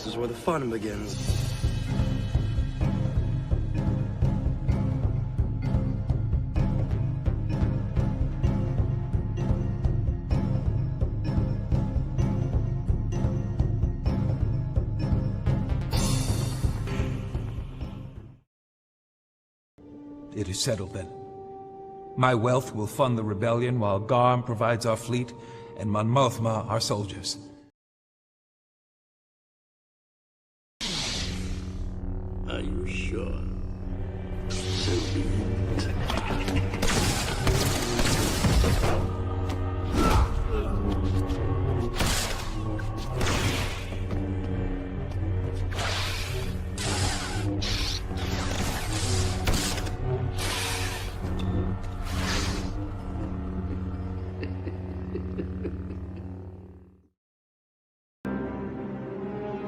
This is where the fun begins. It is settled then. My wealth will fund the rebellion while Garm provides our fleet and Mon Mothma our soldiers. Are you sure? So be it.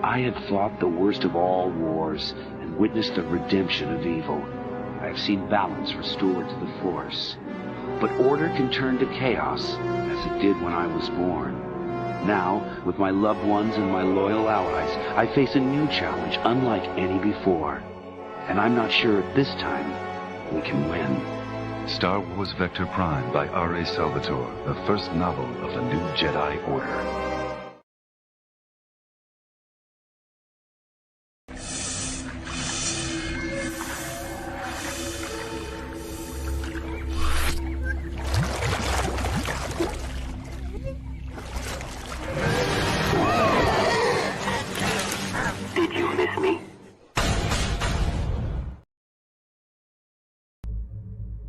I had fought the worst of all wars and witnessed the redemption of evil. I have seen balance restored to the Force. But order can turn to chaos, as it did when I was born. Now, with my loved ones and my loyal allies, I face a new challenge unlike any before. And I'm not sure this time we can win. Star Wars Vector Prime by R.A. Salvatore, the first novel of the new Jedi Order. Did you miss me?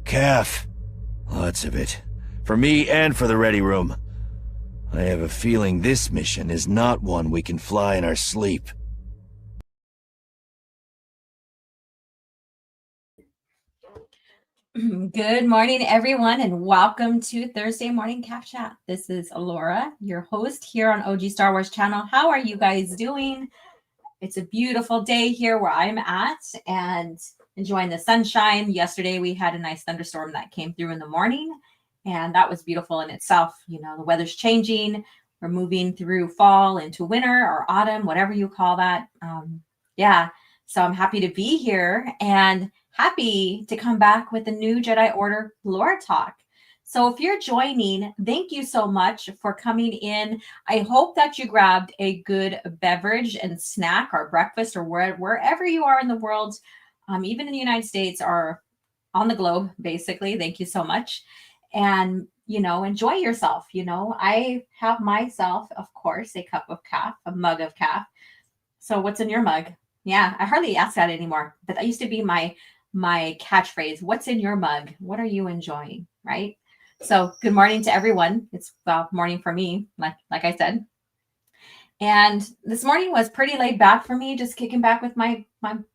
CAF. Lots of it. For me and for the Ready Room. I have a feeling this mission is not one we can fly in our sleep. Good morning, everyone, and welcome to Thursday Morning CAF Chat. This is Alora, your host here on OG Star Wars channel. How are you guys doing? It's a beautiful day here where I'm at and enjoying the sunshine. Yesterday, we had a nice thunderstorm that came through in the morning, and that was beautiful in itself. You know, the weather's changing. We're moving through fall into winter or autumn, whatever you call that. Yeah, so I'm happy to be here and happy to come back with a new Jedi Order lore talk. So if you're joining, thank you so much for coming in. I hope that you grabbed a good beverage and snack or breakfast or wherever you are in the world, even in the United States or on the globe, basically. Thank you so much. And, you know, enjoy yourself. You know, I have myself, of course, a cup of CAF, a mug of CAF. So what's in your mug? Yeah, I hardly ask that anymore, but that used to be my catchphrase. What's in your mug? What are you enjoying? Right? So good morning to everyone. It's morning for me, like I said. And this morning was pretty laid back for me, just kicking back with my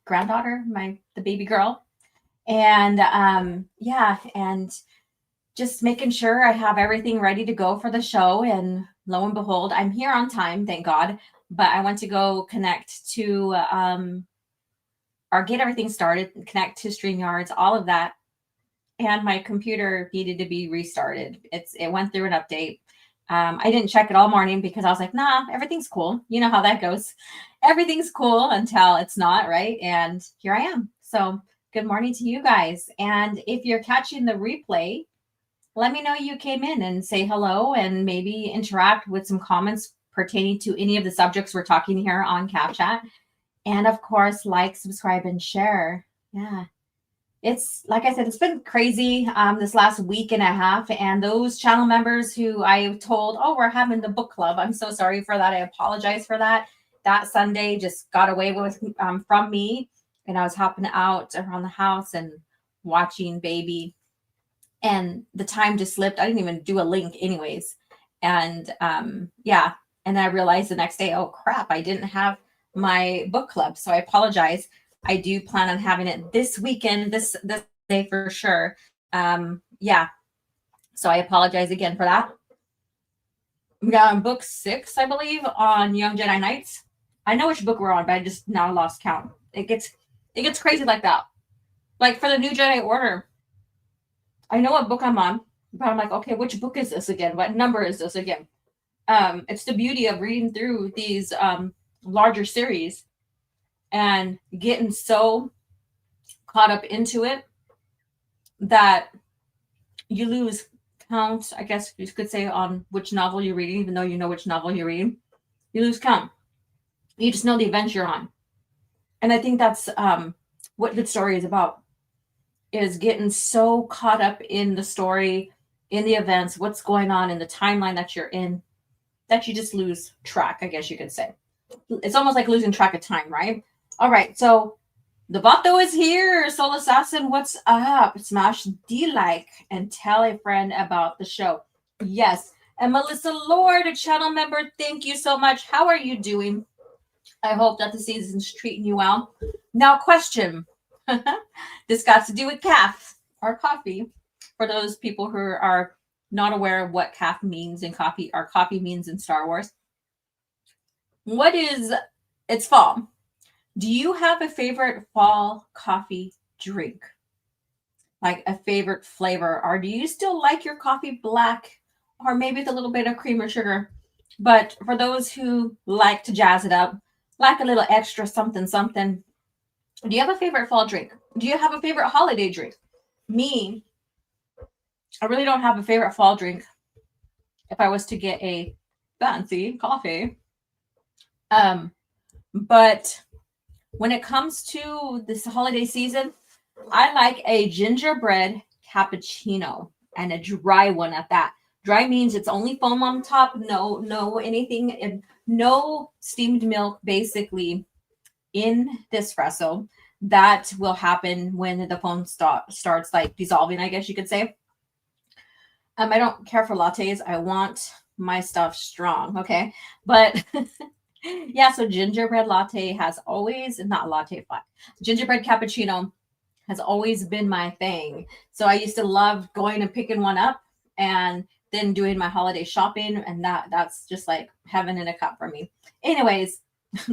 granddaughter, the baby girl. And yeah, and just making sure I have everything ready to go for the show. And lo and behold, I'm here on time, thank God. But I went to go connect to or get everything started, connect to StreamYards, all of that. And my computer needed to be restarted. It went through an update. I didn't check it all morning because I was like, nah, everything's cool. You know how that goes. Everything's cool until it's not, right? And here I am. So good morning to you guys. And if you're catching the replay, let me know you came in and say hello and maybe interact with some comments pertaining to any of the subjects we're talking here on CAF Chat. And of course, like, subscribe, and share. Yeah. It's like I said, it's been crazy this last week and a half. And those channel members who I told, oh, we're having the book club. I'm so sorry for that. I apologize for that. That Sunday just got away with from me. And I was hopping out around the house and watching baby. And the time just slipped. I didn't even do a link anyways. And yeah. And I realized the next day, oh, crap, I didn't have my book club. So I apologize. I do plan on having it this weekend, this day for sure. Yeah. So I apologize again for that. We got on book 6, I believe, on Young Jedi Knights. I know which book we're on, but I just now lost count. It gets crazy like that. Like for the new Jedi Order, I know what book I'm on, but I'm like, okay, which book is this again? What number is this again? It's the beauty of reading through these larger series and getting so caught up into it that you lose count, I guess you could say, on which novel you're reading, even though you know which novel you're reading. You lose count. You just know the events you're on. And I think that's what good story is about, is getting so caught up in the story, in the events, what's going on in the timeline that you're in, that you just lose track, I guess you could say. It's almost like losing track of time, right? All right, so the Vato is here. Soul Assassin, what's up? Smash the like and tell a friend about the show. Yes. And Melissa Lord, a channel member, thank you so much. How are you doing? I hope that the season's treating you well. Now, question. This got to do with CAF, or coffee. For those people who are not aware of what CAF means in coffee, or coffee means in Star Wars. It's fall. Do you have a favorite fall coffee drink? Like a favorite flavor? Or do you still like your coffee black, or maybe with a little bit of cream or sugar? But for those who like to jazz it up, like a little extra something, something, do you have a favorite fall drink? Do you have a favorite holiday drink? Me, I really don't have a favorite fall drink. If I was to get a fancy coffee. But when it comes to this holiday season, I like a gingerbread cappuccino, and a dry one at that. Dry means it's only foam on top, no anything, no steamed milk, basically, in the espresso. That will happen when the foam starts like dissolving, I guess you could say. I don't care for lattes. I want my stuff strong, okay? But yeah, so gingerbread latte has always, not latte, but gingerbread cappuccino has always been my thing. So I used to love going and picking one up and then doing my holiday shopping, and that's just like heaven in a cup for me. Anyways,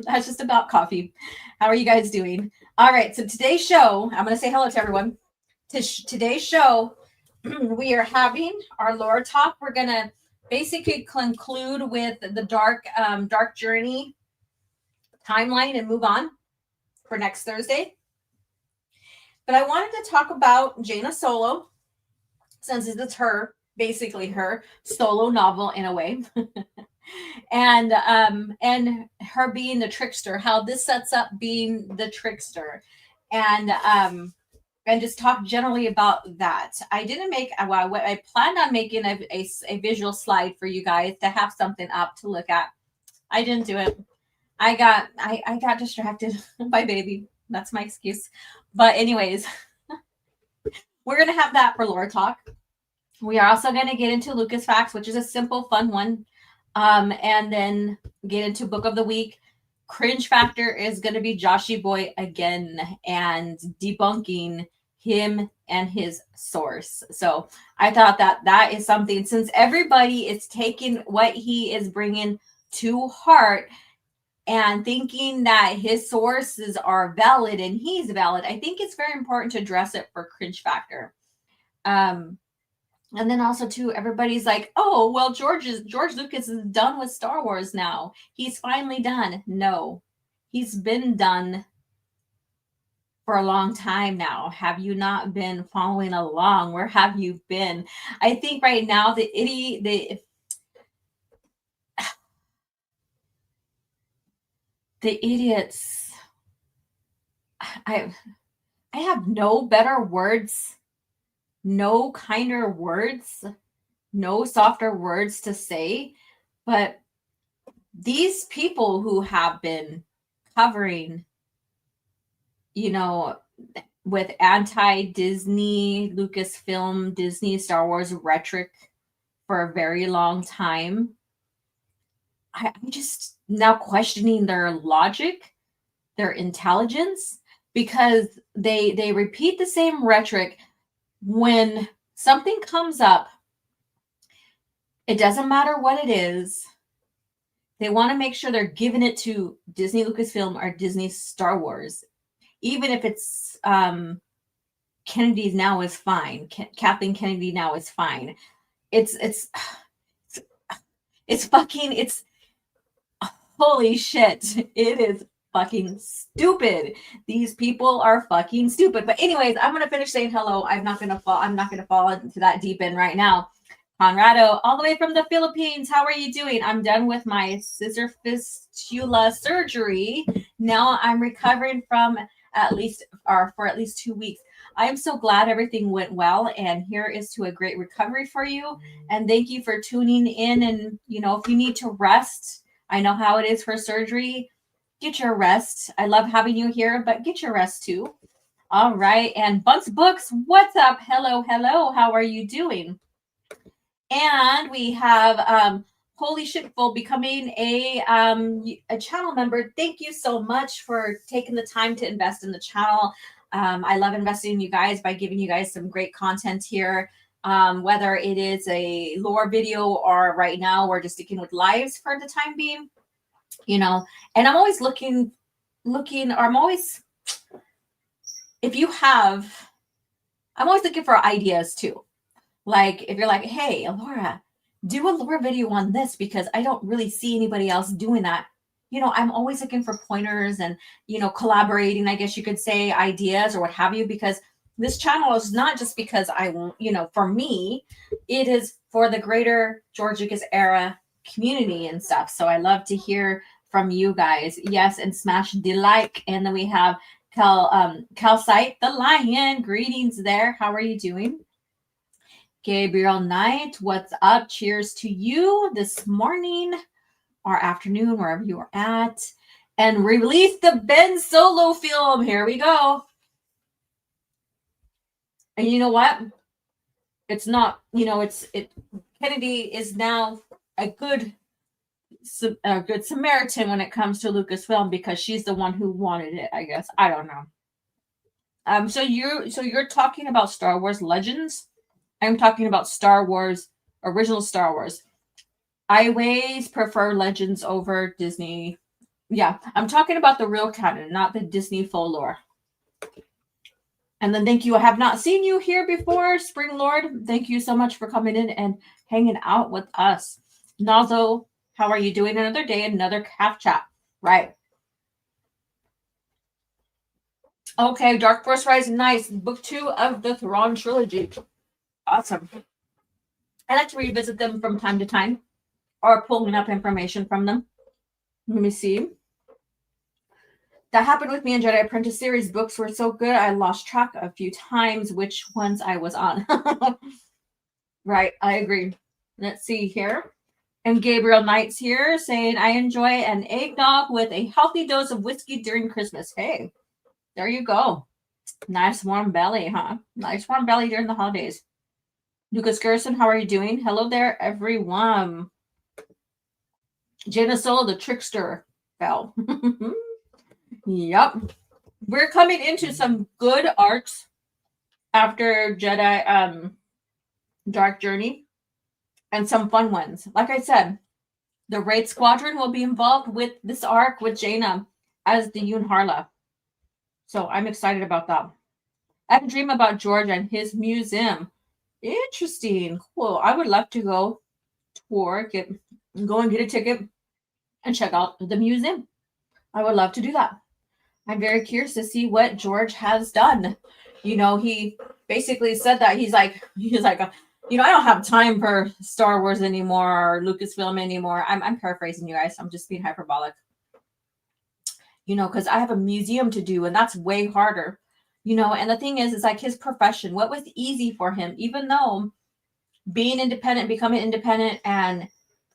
that's just about coffee. How are you guys doing? All right, so today's show, I'm going to say hello to everyone. Today's show, we are having our lore talk. We're going to basically conclude with the dark journey timeline and move on for next Thursday. But I wanted to talk about Jaina Solo, since it's her solo novel in a way. and her being the trickster, how this sets up being the trickster, and just talk generally about that. I didn't make, I planned on making a visual slide for you guys to have something up to look at. I didn't do it. I got distracted by baby. That's my excuse. But anyways, we're going to have that for lore talk. We are also going to get into LucasFacts, which is a simple, fun one. And then get into book of the week. Cringe Factor is going to be Joshy Boy again and debunking him and his source. So I thought that is something, since everybody is taking what he is bringing to heart and thinking that his sources are valid and he's valid, I think it's very important to address it for Cringe Factor. And then also too, everybody's like, oh, well, George Lucas is done with Star Wars now. He's finally done. No, he's been done for a long time now. Have you not been following along? Where have you been? I think right now the idiots, I have no better words, no kinder words, no softer words to say, but these people who have been covering, with anti-Disney, Lucasfilm, Disney, Star Wars rhetoric for a very long time, I'm just now questioning their logic, their intelligence, because they repeat the same rhetoric. When something comes up, it doesn't matter what it is. They want to make sure they're giving it to Disney Lucasfilm or Disney Star Wars. Even if it's Kennedy's now is fine. Kathleen Kennedy now is fine. It's Holy shit. It is fucking stupid. These people are fucking stupid. But anyways, I'm gonna finish saying hello. I'm not gonna fall into that deep end right now. Conrado, all the way from the Philippines. How are you doing? I'm done with my scissor fistula surgery. Now I'm recovering from for at least 2 weeks. I am so glad everything went well, and here is to a great recovery for you. And thank you for tuning in. And if you need to rest, I know how it is for surgery. Get your rest. I love having you here, but get your rest too. All right. And Bunce Books, what's up? Hello, hello. How are you doing? And we have Holy Shitful becoming a channel member. Thank you so much for taking the time to invest in the channel. I love investing in you guys by giving you guys some great content here. Whether it is a lore video or right now we're just sticking with lives for the time being, and I'm always looking, I'm always looking for ideas too. Like if you're like, hey, Laura, do a lore video on this because I don't really see anybody else doing that. I'm always looking for pointers and, collaborating, I guess you could say, ideas or what have you, because this channel is not just because I want, for me, it is for the greater George Lucas era community and stuff. So I love to hear from you guys. Yes, and smash the like. And then we have Calcite the Lion. Greetings there. How are you doing? Gabriel Knight, what's up? Cheers to you this morning or afternoon, wherever you are at. And release the Ben Solo film. Here we go. And you know what? It's not, Kennedy is now a good Samaritan when it comes to Lucasfilm because she's the one who wanted it, I guess. I don't know. So you're talking about Star Wars Legends? I'm talking about Star Wars, original Star Wars. I always prefer Legends over Disney. Yeah, I'm talking about the real canon, not the Disney faux lore. And then thank you. I have not seen you here before, Spring Lord. Thank you so much for coming in and hanging out with us. Nazo, how are you doing? Another day, another CAF chat. Right. Okay, Dark Force Rising, nice. Book 2 of the Thrawn trilogy. Awesome. I like to revisit them from time to time or pulling up information from them. Let me see. That happened with me in Jedi Apprentice series. Books were so good, I lost track a few times which ones I was on. Right, I agree. Let's see here. And Gabriel Knight's here saying, I enjoy an eggnog with a healthy dose of whiskey during Christmas. Hey, there you go. Nice warm belly, huh? Nice warm belly during the holidays. Lucas Gerson, how are you doing? Hello there, everyone. Jaina Solo, the Trickster, fell. Yep. We're coming into some good arcs after Jedi Dark Journey and some fun ones. Like I said, the Raid Squadron will be involved with this arc with Jaina as the Yun Harla. So I'm excited about that. I have a dream about George and his museum. Interesting. Cool. I would love to go tour, go and get a ticket and check out the museum. I would love to do that. I'm very curious to see what George has done. He basically said that he's like, I don't have time for Star Wars anymore or Lucasfilm anymore. I'm paraphrasing you guys. I'm just being hyperbolic. Because I have a museum to do, and that's way harder. And the thing is like his profession, what was easy for him, even though being independent, becoming independent and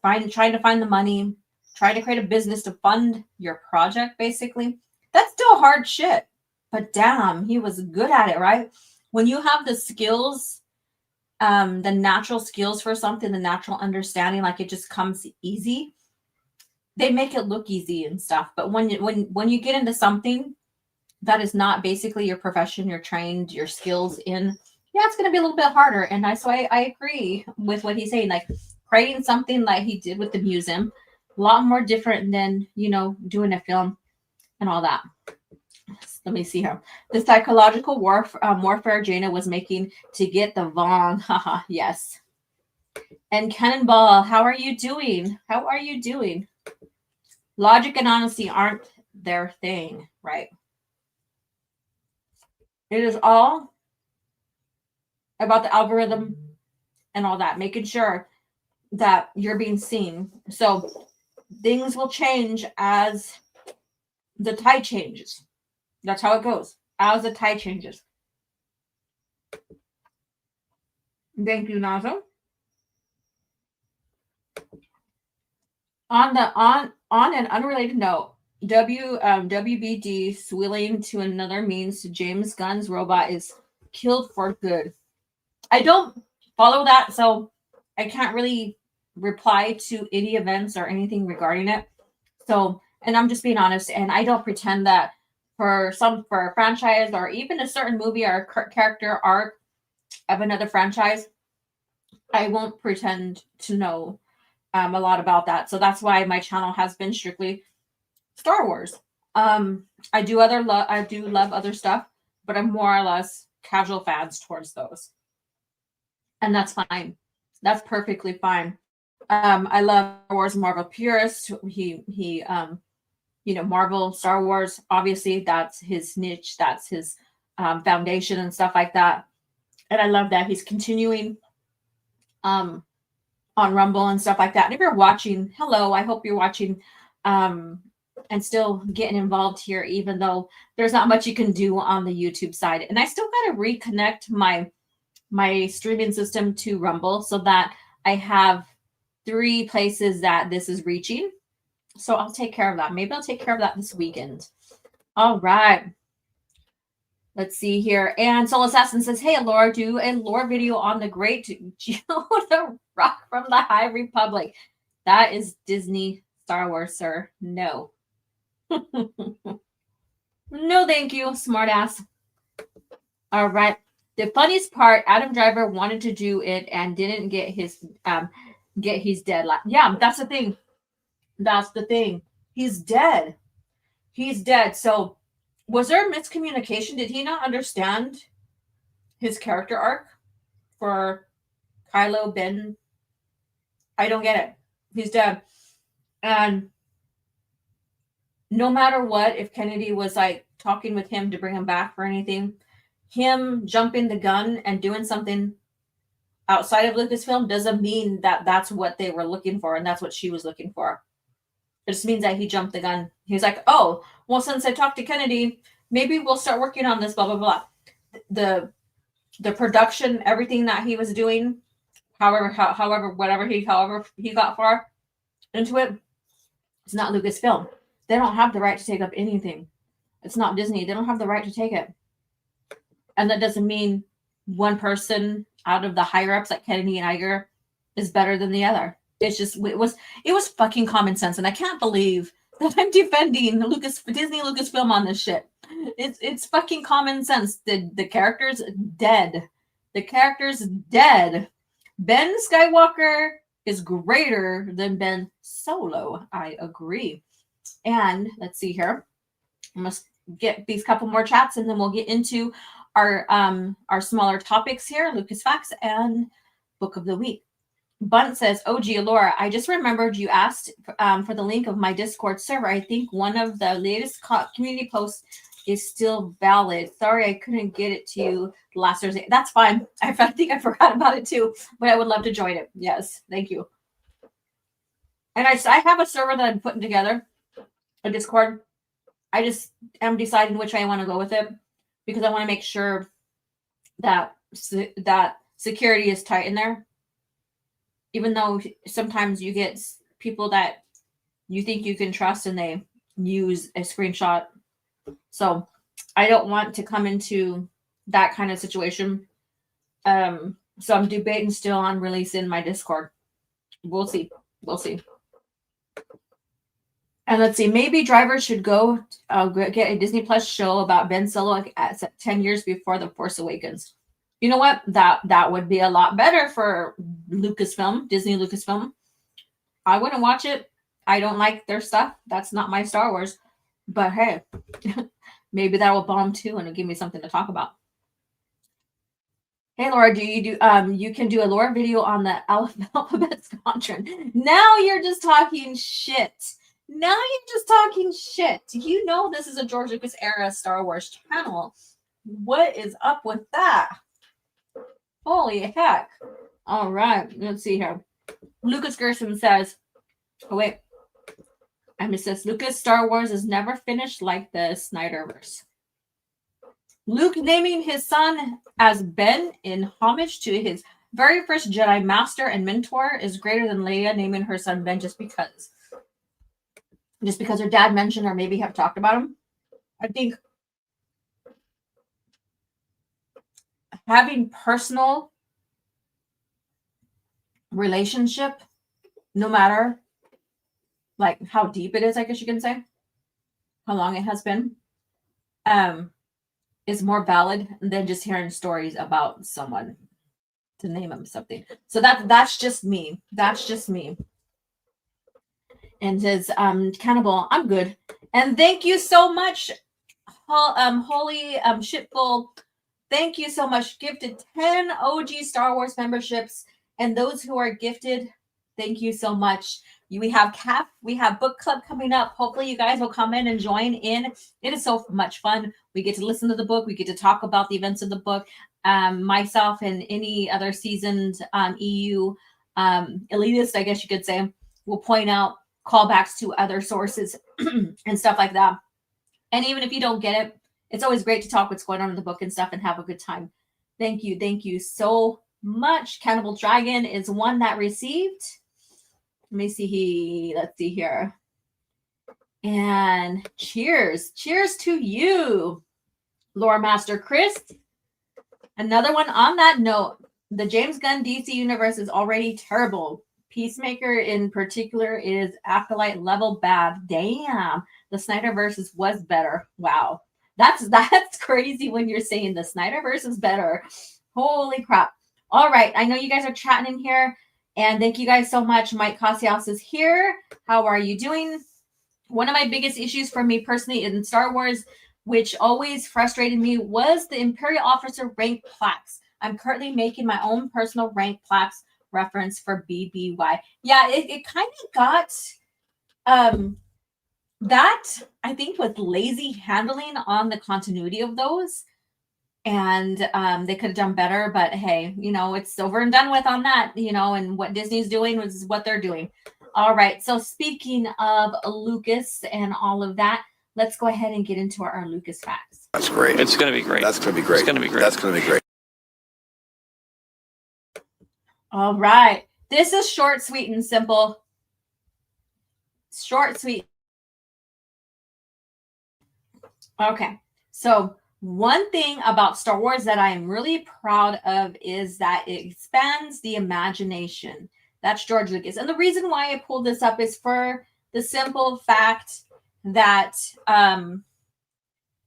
trying to find the money, trying to create a business to fund your project, basically, that's still hard shit. But damn, he was good at it, right? When you have the skills, the natural skills for something, the natural understanding, like it just comes easy. They make it look easy and stuff. But when you get into something that is not basically your profession, you're trained, your skills in, yeah, it's going to be a little bit harder. And that's why I agree with what he's saying. Like creating something like he did with the museum, a lot more different than, doing a film and all that. Let me see here. The psychological warfare Jaina was making to get the Vong. Haha, yes. And Cannonball, how are you doing? How are you doing? Logic and honesty aren't their thing, right? It is all about the algorithm and all that, making sure that you're being seen. So things will change as the tide changes. That's how it goes. As the tide changes. Thank you, Nazo. On an unrelated note, WBD swilling to another means James Gunn's robot is killed for good. I don't follow that, so I can't really reply to any events or anything regarding it. So, and I'm just being honest, and I don't pretend that for a franchise or even a certain movie or character arc of another franchise, I won't pretend to know a lot about that. So that's why my channel has been strictly Star Wars. I do love other stuff, but I'm more or less casual fans towards those. And that's fine. That's perfectly fine. I love Star Wars, more of a purist. He Marvel, Star Wars, obviously that's his niche, that's his foundation and stuff like that. And I love that he's continuing on Rumble and stuff like that. And if you're watching, hello, I hope you're watching and still getting involved here, even though there's not much you can do on the YouTube side. And I still got to reconnect my streaming system to Rumble so that I have 3 places that this is reaching. So I'll take care of that. Maybe I'll take care of that this weekend. All right. Let's see here. And Soul Assassin says, hey, Laura, do a lore video on the great Yoda Rock from the High Republic. That is Disney Star Wars, sir. No. No, thank you, smartass. All right. The funniest part, Adam Driver wanted to do it and didn't get his dead. Yeah, that's the thing. That's the thing. He's dead. He's dead. So was there miscommunication? Did he not understand his character arc for Kylo Ben? I don't get it. He's dead. And no matter what, if Kennedy was like talking with him to bring him back for anything, him jumping the gun and doing something outside of Lucasfilm doesn't mean that that's what they were looking for and that's what she was looking for. It just means that he jumped the gun. He was like, oh, well, since I talked to Kennedy, maybe we'll start working on this, blah, blah, blah. The production, everything that he was doing, however he got far into it, it's not Lucasfilm. They don't have the right to take up anything. It's not Disney. They don't have the right to take it. And that doesn't mean one person out of the higher ups like Kennedy and Iger is better than the other. It's just it was fucking common sense, and I can't believe that I'm defending Disney Lucasfilm on this shit. It's fucking common sense. The character's dead. The character's dead. Ben Skywalker is greater than Ben Solo. I agree. And let's see here. I must get these couple more chats, and then we'll get into our smaller topics here, LucasFacts and Book of the Week. Bunt says, OG Laura, I just remembered you asked for the link of my Discord server. I think one of the latest community posts is still valid. Sorry, I couldn't get it to you last Thursday. That's fine. I think I forgot about it too, but I would love to join it. Yes, thank you. And I have a server that I'm putting together, a Discord. I just am deciding which way I want to go with it because I want to make sure that security is tight in there. Even though sometimes you get people that you think you can trust and they use a screenshot. So I don't want to come into that kind of situation. So I'm debating still on releasing my Discord. We'll see. We'll see. And let's see, maybe Driver should go get a Disney Plus show about Ben Solo at 10 years before The Force Awakens. You know what? That would be a lot better for Lucasfilm, Disney Lucasfilm. I wouldn't watch it. I don't like their stuff. That's not my Star Wars. But hey, maybe that will bomb too, and it'll give me something to talk about. Hey Laura, you can do a Laura video on the alphabet squadron. Now you're just talking shit. Now you're just talking shit. You know this is a George Lucas era Star Wars channel. What is up with that? Holy heck. All right, let's see here. Lucas Gerson says, oh wait, I missed this. Lucas Star Wars is never finished like the Snyderverse. Luke naming his son as Ben in homage to his very first Jedi master and mentor is greater than Leia naming her son Ben just because. Just because her dad mentioned or maybe have talked about him. I think having personal relationship, no matter like how deep it is, I guess you can say, how long it has been, is more valid than just hearing stories about someone to name them something. So that's just me. That's just me. And his cannibal, I'm good. And thank you so much, Holy Shitful. Thank you so much. Gifted 10 OG Star Wars memberships. And those who are gifted, thank you so much. We have CAF, we have book club coming up. Hopefully you guys will come in and join in. It is so much fun. We get to listen to the book. We get to talk about the events of the book. Myself and any other seasoned EU elitist, I guess you could say, will point out callbacks to other sources and stuff like that. And even if you don't get it, it's always great to talk what's going on in the book and stuff and have a good time. Thank you. Thank you so much. Cannibal Dragon is one that received. Let me see. Let's see here. And cheers. Cheers to you, Lore Master Chris. Another one on that note. The James Gunn DC universe is already terrible. Peacemaker in particular is Acolyte level bad. Damn. The Snyderverse was better. Wow. That's crazy when you're saying the Snyderverse is better. Holy crap. All right. I know you guys are chatting in here. And thank you guys so much. Mike Casias is here. How are you doing? One of my biggest issues for me personally in Star Wars, which always frustrated me, was the Imperial Officer rank plaques. I'm currently making my own personal rank plaques reference for BBY. Yeah, it kind of got that, I think, with lazy handling on the continuity of those. And they could have done better, but hey, you know, it's over and done with on that, you know, and what Disney's doing is what they're doing. All right. So speaking of Lucas and all of that, let's go ahead and get into our Lucas facts. That's great. It's going to be great. That's going to be great. It's going to be great. That's going to be great. All right. This is short, sweet, and simple. Short, sweet. Okay. So one thing about Star Wars that I am really proud of is that it expands the imagination. That's George Lucas. And the reason why I pulled this up is for the simple fact that,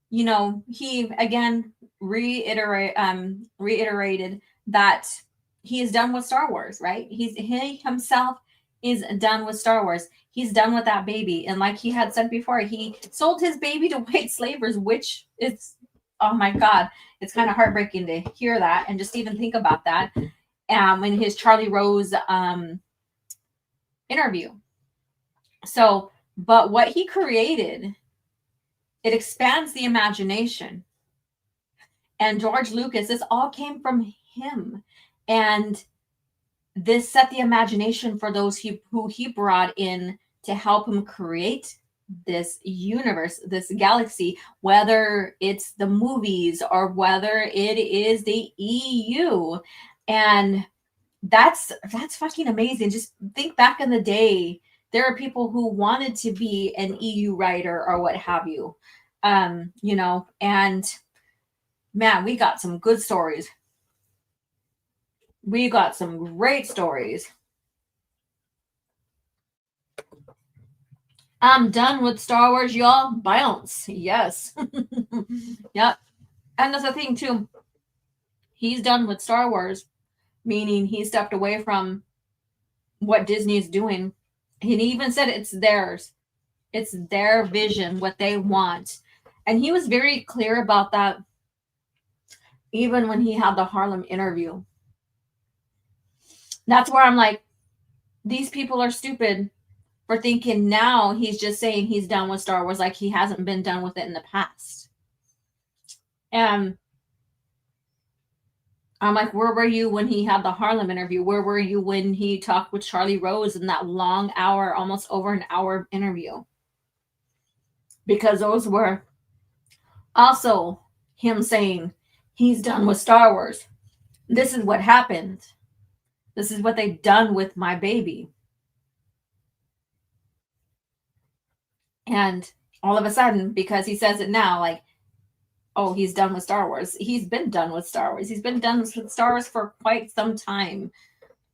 you know, he, again, reiterated that he is done with Star Wars, right? He himself is done with Star Wars. He's done with that baby. And like he had said before, he sold his baby to white slavers, which is, oh my God, it's kind of heartbreaking to hear that and just even think about that. In his Charlie Rose interview. So, but what he created, it expands the imagination. And George Lucas, this all came from him. And this set the imagination for those who he brought in to help him create this universe, this galaxy, whether it's the movies or whether it is the EU. And that's fucking amazing. Just think back in the day, there are people who wanted to be an EU writer or what have you, you know, and man, we got some good stories. We got some great stories. I'm done with Star Wars, y'all. Bounce. Yes. Yep. And that's the thing, too. He's done with Star Wars, meaning he stepped away from what Disney is doing. And he even said it's theirs. It's their vision, what they want. And he was very clear about that, even when he had the Harlem interview. That's where I'm like, these people are stupid. for thinking now he's just saying he's done with Star Wars like he hasn't been done with it in the past. And I'm like, where were you when he had the Harlem interview? Where were you when he talked with Charlie Rose in that long hour, almost over an hour interview? Because those were also him saying he's done with Star Wars. This is what happened. This is what they've done with my baby. And all of a sudden, because he says it now, like, oh, he's done with Star Wars. He's been done with Star Wars. He's been done with Star Wars for quite some time.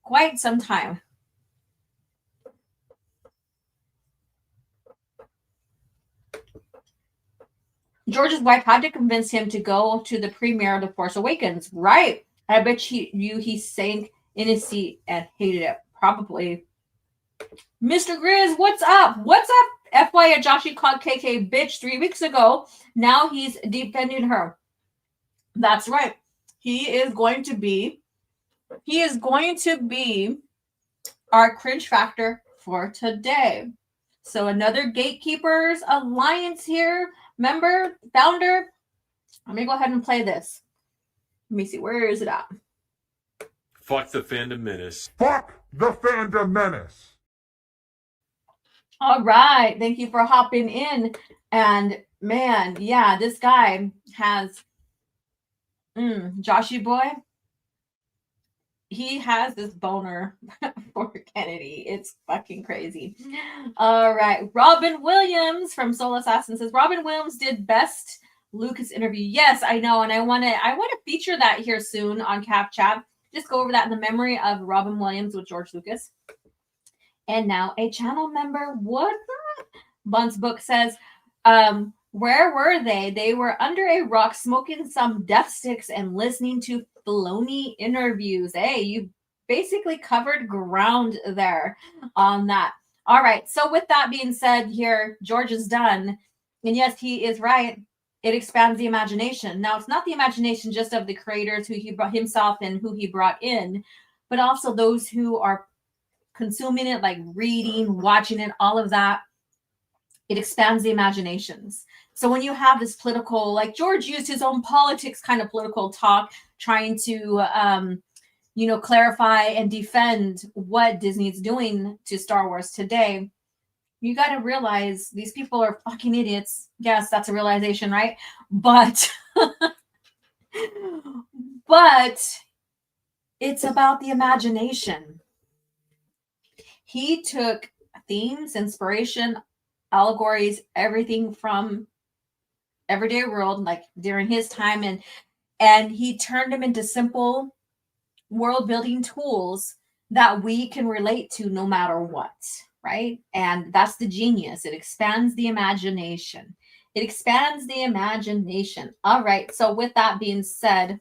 Quite some time. George's wife had to convince him to go to the premiere of The Force Awakens. Right. I bet he sank in his seat and hated it. Probably. Mr. Grizz, what's up? What's up? FYI, Joshy called KK bitch 3 weeks ago. Now he's defending her. That's right. He is going to be our cringe factor for today. So another Gatekeepers Alliance here. Member, founder. Let me go ahead and play this. Let me see. Where is it at? Fuck the fandom menace. Fuck the fandom menace. All right. Thank you for hopping in. And man, yeah, this guy has Joshy Boy. He has this boner for Kennedy. It's fucking crazy. All right. Robin Williams from Soul Assassin says Robin Williams did best Lucas interview. Yes, I know. And I want to feature that here soon on CAF Chat. Just go over that in the memory of Robin Williams with George Lucas. And now a channel member. What? Bun's book says, where were they? They were under a rock smoking some death sticks and listening to Filoni interviews. Hey, you basically covered ground there on that. All right. So with that being said here, George is done. And yes, he is right. It expands the imagination. Now, it's not the imagination just of the creators who he brought himself and who he brought in, but also those who are consuming it, like reading, watching it, all of that. It expands the imaginations. So when you have this political, like George used his own politics kind of political talk, trying to, clarify and defend what Disney's doing to Star Wars today, you got to realize these people are fucking idiots. Yes, that's a realization, right? But it's about the imagination. He took themes, inspiration, allegories, everything from everyday world, like during his time, and he turned them into simple world building tools that we can relate to no matter what, right? And that's the genius. It expands the imagination. It expands the imagination. All right. So with that being said,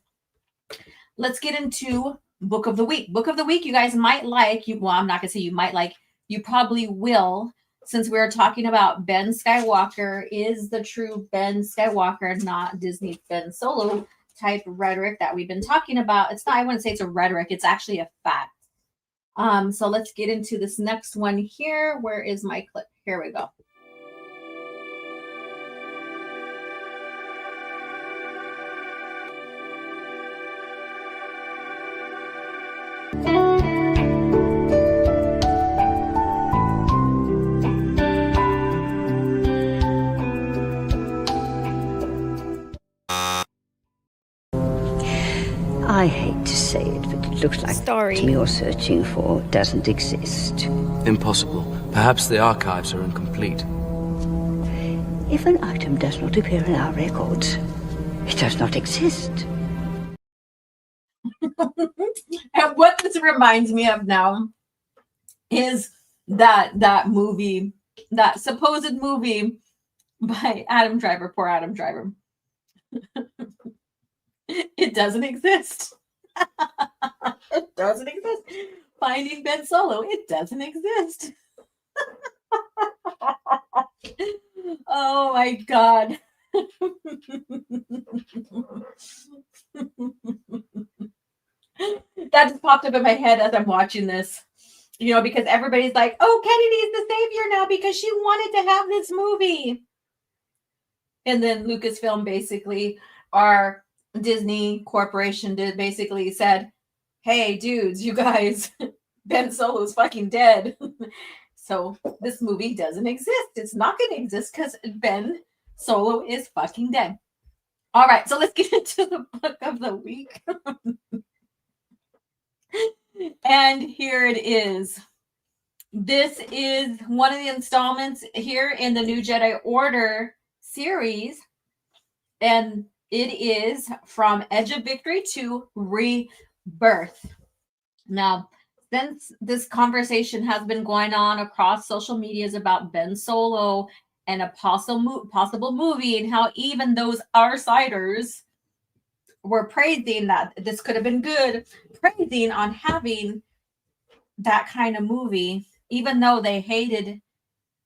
let's get into Book of the Week. Book of the Week, you guys might like. Well, I'm not going to say you might like. You probably will. Since we're talking about Ben Skywalker is the true Ben Skywalker, not Disney's Ben Solo type rhetoric that we've been talking about. It's not, I wouldn't say it's a rhetoric. It's actually a fact. So let's get into this next one here. Where is my clip? Here we go. I hate to say it, but it looks like the item you're searching for doesn't exist. Impossible. Perhaps the archives are incomplete. If an item does not appear in our records, it does not exist. And what this reminds me of now is that movie, that supposed movie by Adam Driver, poor Adam Driver. It doesn't exist. It doesn't exist. Finding Ben Solo, it doesn't exist. Oh my God. That just popped up in my head as I'm watching this. You know, because everybody's like, oh, Kennedy's the savior now because she wanted to have this movie. And then Lucasfilm basically, our Disney corporation basically said, hey, dudes, you guys, Ben Solo's fucking dead. So this movie doesn't exist. It's not going to exist because Ben Solo is fucking dead. All right, so let's get into the book of the week. And here it is. This is one of the installments here in the New Jedi Order series. And it is From Edge of Victory to Rebirth. Now, since this conversation has been going on across social medias about Ben Solo and a possible movie, and how even those outsiders were praising that this could have been good, praising on having that kind of movie, even though they hated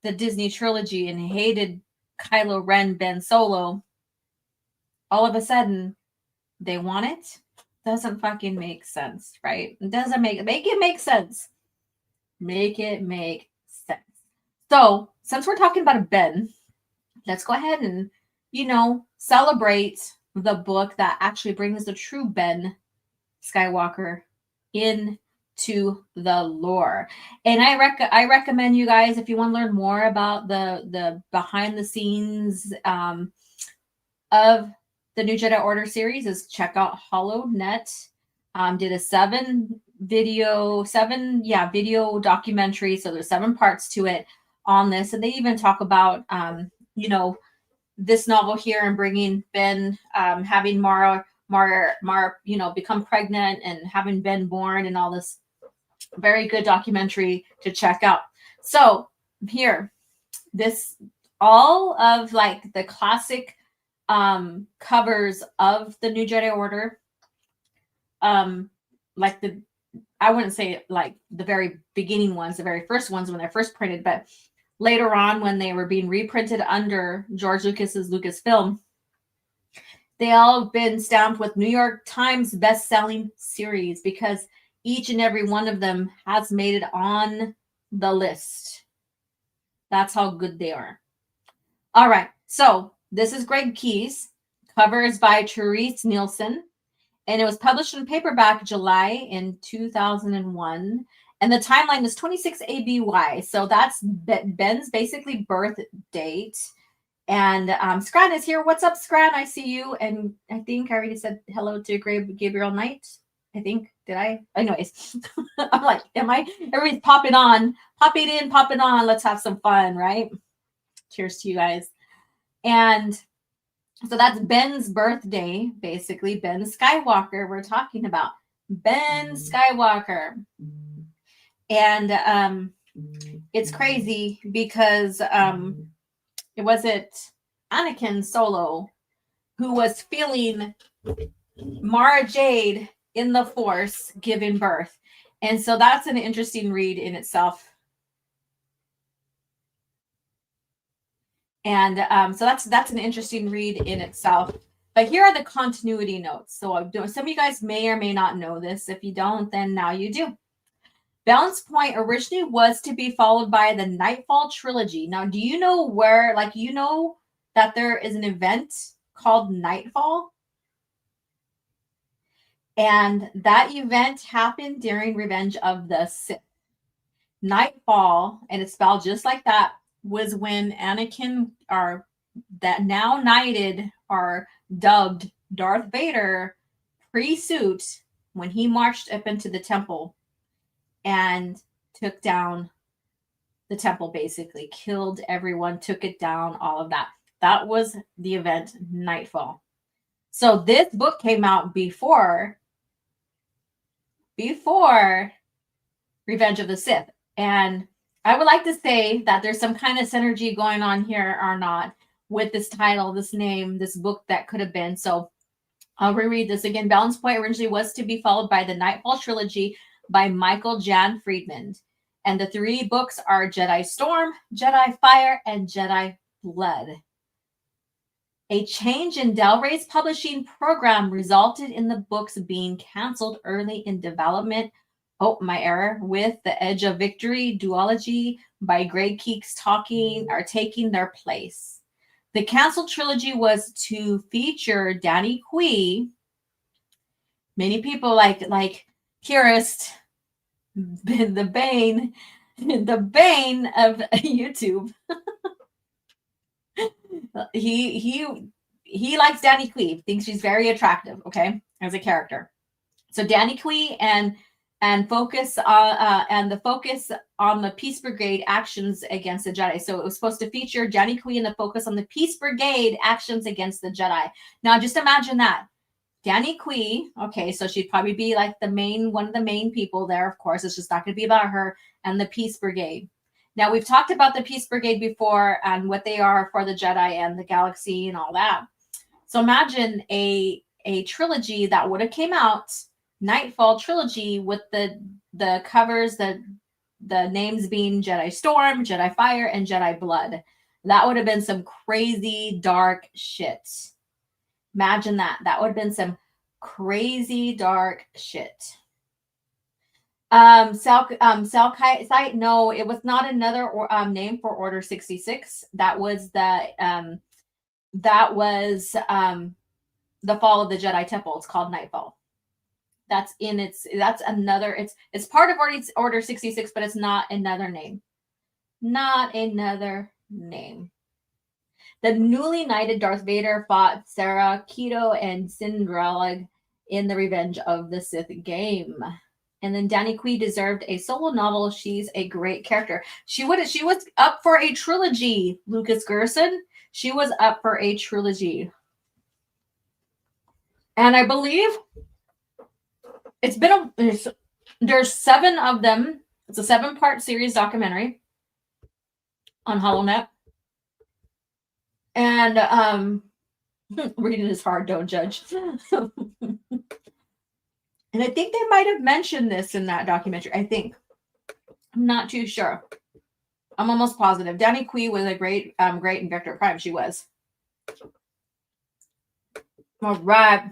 the Disney trilogy and hated Kylo Ren, Ben Solo, all of a sudden they want it. Doesn't fucking make sense, right? It doesn't make it make sense. Make it make sense. So, since we're talking about a Ben, let's go ahead and, celebrate the book that actually brings the true Ben Skywalker into the lore. And I recommend you guys, if you want to learn more about the behind the scenes of the New Jedi Order series, is check out HollowNet. Did a video documentary. So there's 7 parts to it on this. And they even talk about, this novel here and bringing Ben, having Mara, become pregnant and having Ben born and all this. Very good documentary to check out. So here, all of like the classic covers of the New Jedi Order, I wouldn't say like the very beginning ones, the very first ones when they're first printed, but later on when they were being reprinted under George Lucas's Lucasfilm, they all have been stamped with New York Times best-selling series because each and every one of them has made it on the list. That's how good they are. All right, so this is Greg Keyes. Cover is by Therese Nielsen. And it was published in paperback July in 2001. And the timeline is 26 ABY. So that's Ben's basically birth date. And Scran is here. What's up, Scran? I see you. And I think I already said hello to Gabriel Knight. I think. Did I? Anyways. I'm like, everybody's popping on. Popping in, popping on. Let's have some fun, right? Cheers to you guys. And so that's Ben's birthday, basically. Ben Skywalker, we're talking about. Ben Skywalker. And it's crazy because it wasn't Anakin Solo who was feeling Mara Jade in the Force giving birth. And so that's an interesting read in itself. And so that's an interesting read in itself. But here are the continuity notes. So some of you guys may or may not know this. If you don't, then now you do. Balance Point originally was to be followed by the Nightfall trilogy. Now, do you know where, that there is an event called Nightfall? And that event happened during Revenge of the Sith. Nightfall, and it's spelled just like that, was when Anakin, or that now knighted or dubbed Darth Vader pre-suit, when he marched up into the temple and took down the temple, basically killed everyone, took it down, all of that. That was the event Nightfall. So this book came out before Revenge of the Sith. And I would like to say that there's some kind of synergy going on here or not with this title, this name, this book that could have been. So I'll reread this again. Balance Point originally was to be followed by the Nightfall trilogy by Michael Jan Friedman. And the 3 books are Jedi Storm, Jedi Fire, and Jedi Blood. A change in Del Rey's publishing program resulted in the books being canceled early in development oh, my error, with The Edge of Victory duology by Greg Keeks are taking their place. The canceled trilogy was to feature Danny Kui. Many people like Purist, the bane of YouTube. he likes Danny Kui, thinks she's very attractive, okay, as a character. So Danny Kui and focus and the focus on the Peace Brigade actions against the Jedi. So it was supposed to feature Danny Kui and the focus on the Peace Brigade actions against the Jedi. Now just imagine that. Danny Kui, okay, so she'd probably be like one of the main people there, of course. It's just not going to be about her and the Peace Brigade. Now, we've talked about the Peace Brigade before and what they are for the Jedi and the galaxy and all that. So imagine a trilogy that would have came out, Nightfall trilogy, with the covers, the names being Jedi Storm, Jedi Fire, and Jedi Blood. That would have been some crazy dark shit. Imagine that. That would have been some crazy dark shit. Site, no, it was not another name for Order 66. That was the fall of the Jedi Temple. It's called Nightfall. That's another. It's part of Order 66, but it's not another name. Not another name. The newly knighted Darth Vader fought Sarah, Keto, and Cinderella in the Revenge of the Sith game. And then Danny Kui deserved a solo novel. She's a great character. She was up for a trilogy, Lucas Gerson. She was up for a trilogy. And I believe there's 7 of them. It's a 7-part series documentary on HoloNet. And reading is hard, don't judge. And I think they might have mentioned this in that documentary. I think. I'm not too sure. I'm almost positive. Danny Kui was a great in Vector Prime. She was. All right.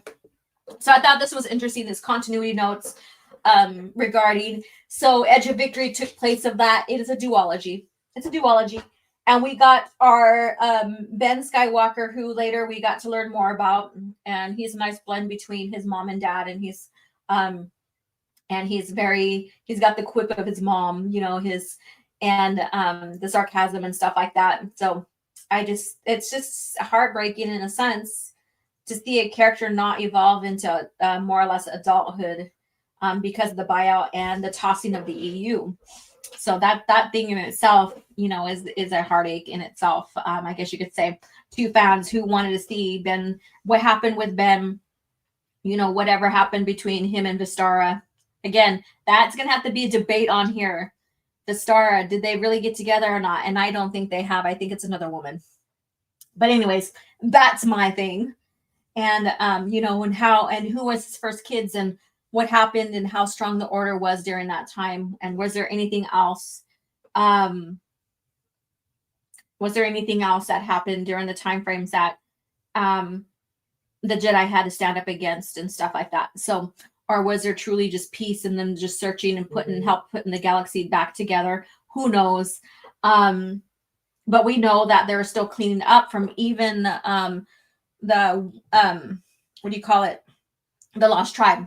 So I thought this was interesting. This continuity notes regarding. So Edge of Victory took place of that. It is a duology. It's a duology. And we got our Ben Skywalker, who later we got to learn more about. And he's a nice blend between his mom and dad. And he's got the quip of his mom, the sarcasm and stuff like that. So it's just heartbreaking in a sense to see a character not evolve into more or less adulthood because of the buyout and the tossing of the EU. So that thing in itself, is a heartache in itself. I guess you could say, to fans who wanted to see Ben, what happened with Ben, whatever happened between him and Vistara. Again, that's going to have to be a debate on here. Vistara, did they really get together or not? And I don't think they have. I think it's another woman. But anyways, that's my thing. And, and who was his first kids and what happened and how strong the order was during that time. And was there anything else? Was there anything else that happened during the time frames that the Jedi had to stand up against and stuff like that? So, or was there truly just peace and them just searching and putting the galaxy back together? Who knows? But we know that they're still cleaning up from even the the Lost Tribe.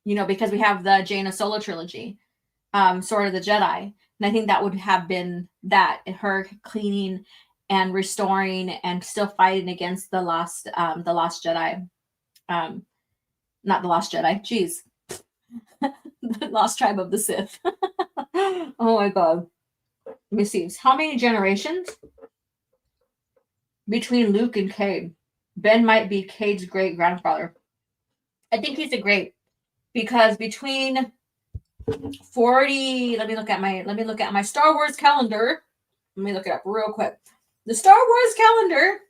Because we have the Jaina Solo trilogy, Sword of the Jedi. And I think that would have been her cleaning and restoring and still fighting against the lost Jedi. Not the Lost Jedi. Jeez. The Lost Tribe of the Sith. Oh my God. Let me see. How many generations between Luke and Cade? Ben might be Cade's great grandfather. I think he's a great, because between 40, let me look at my Star Wars calendar. Let me look it up real quick. The Star Wars calendar,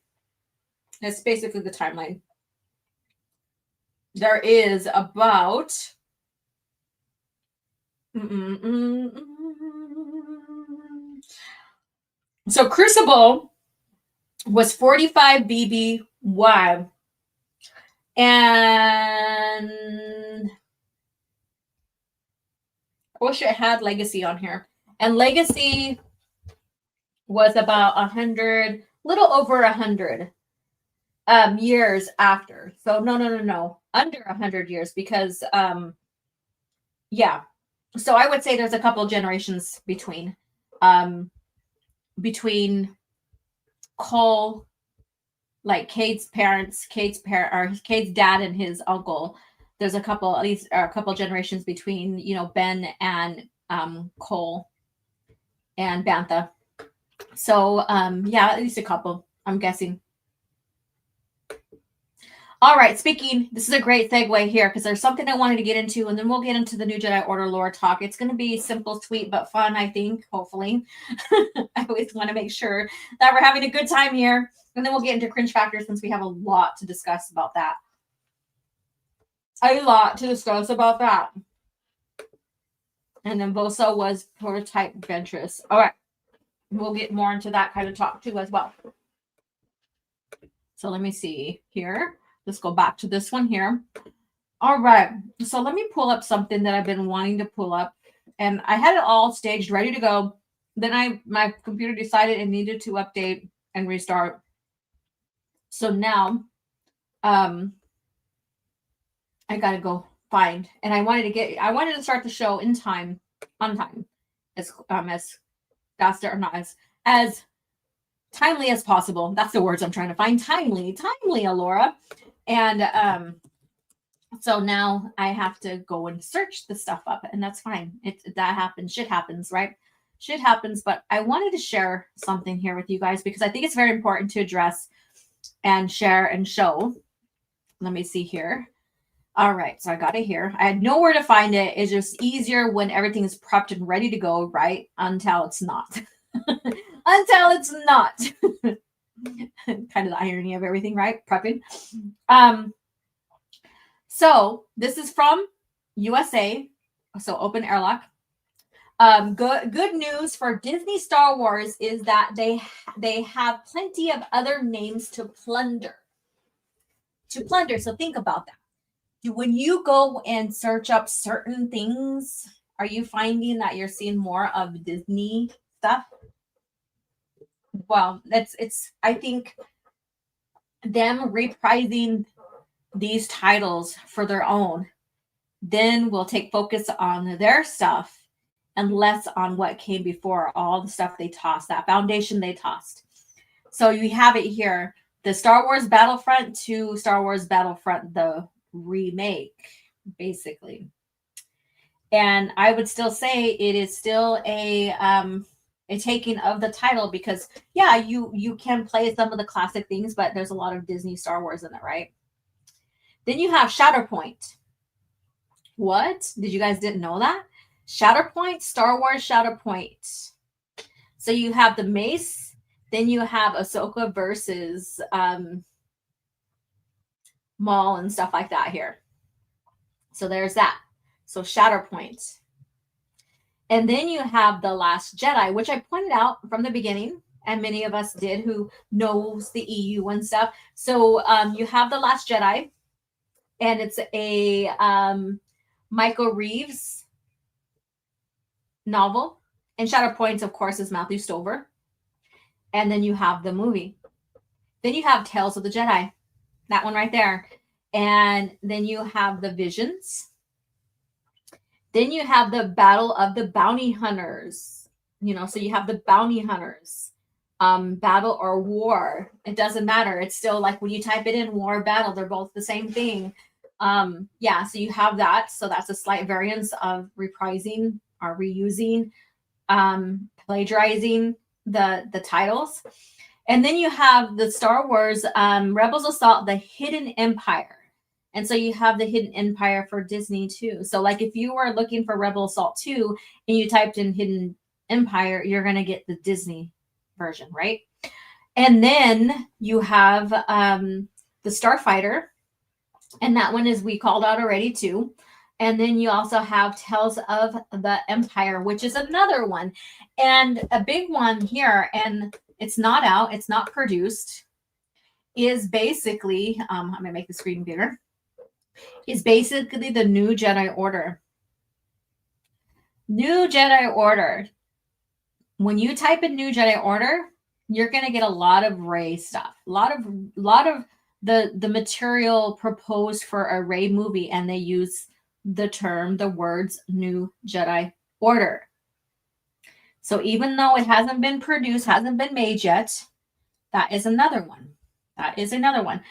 that's basically the timeline. There is about so Crucible was 45 BBY, and I wish it had Legacy on here. And Legacy was about 100, little over 100 years after. So no. Under 100 years because, yeah. So I would say there's a couple generations between Cole, like Cade's parents, Cade's dad and his uncle. There's a couple, at least a couple generations between, you know, Ben and Cole and Bantha. So yeah, at least a couple, I'm guessing. All right, this is a great segue here because there's something I wanted to get into, and then we'll get into the New Jedi Order lore talk. It's going to be simple, sweet, but fun, I think, hopefully. I always want to make sure that we're having a good time here, and then we'll get into cringe factor since we have a lot to discuss about that. A lot to discuss about that. And then Vosa was prototype Ventress. All right, we'll get more into that kind of talk too as well. So let me see here. Let's go back to this one here. All right. So let me pull up something that I've been wanting to pull up. And I had it all staged, ready to go. Then my computer decided it needed to update and restart. So now I got to go find. And I wanted to start the show on time. As faster or not as timely as possible. That's the words I'm trying to find. Timely, Alora. And so now I have to go and search the stuff up, and that's fine. That happens. Shit happens, right? Shit happens. But I wanted to share something here with you guys because I think it's very important to address and share and show. Let me see here. All right, so I got it here. I had nowhere to find it. It's just easier when everything is prepped and ready to go, right? Until it's not. Until it's not. Kind of the irony of everything, right? Prepping. So this is from USA. So open airlock. Good news for Disney Star Wars is that they have plenty of other names to plunder. So think about that. When you go and search up certain things, are you finding that you're seeing more of Disney stuff? Well, it's I think them reprising these titles for their own then will take focus on their stuff and less on what came before, all the stuff they tossed, that foundation they tossed. So you have it here, the Star Wars Battlefront to Star Wars Battlefront, the remake, basically. And I would still say it is still a taking of the title because, yeah, you can play some of the classic things, but there's a lot of Disney Star Wars in it, right? Then you have Shatterpoint. What? Did you guys didn't know that? Shatterpoint, Star Wars Shatterpoint. So you have the Mace, then you have Ahsoka versus Maul and stuff like that here. So there's that. So Shatterpoint. And then you have The Last Jedi, which I pointed out from the beginning, and many of us did who knows the EU and stuff. So you have The Last Jedi, and it's a Michael Reeves novel. And Shatterpoint, of course, is Matthew Stover. And then you have the movie. Then you have Tales of the Jedi. That one right there. And then you have the Visions. Then you have the Battle of the Bounty Hunters. You know, so you have the Bounty Hunters. Battle or war. It doesn't matter. It's still like when you type it in, war, battle, they're both the same thing. Yeah, so you have that. So that's a slight variance of reprising or reusing, plagiarizing the titles. And then you have the Star Wars Rebels Assault, the Hidden Empire. And so you have the Hidden Empire for Disney too. So like if you were looking for Rebel Assault 2 and you typed in Hidden Empire, you're going to get the Disney version, right? And then you have the Starfighter. And that one is we called out already too. And then you also have Tales of the Empire, which is another one. And a big one here, and it's not out, it's not produced, is basically, I'm going to make the screen bigger, is basically the New Jedi Order. New Jedi Order. When you type in New Jedi Order, you're gonna get a lot of Rey stuff. A lot of the material proposed for a Rey movie, and they use the words New Jedi Order. So even though it hasn't been produced, hasn't been made yet, that is another one. That is another one.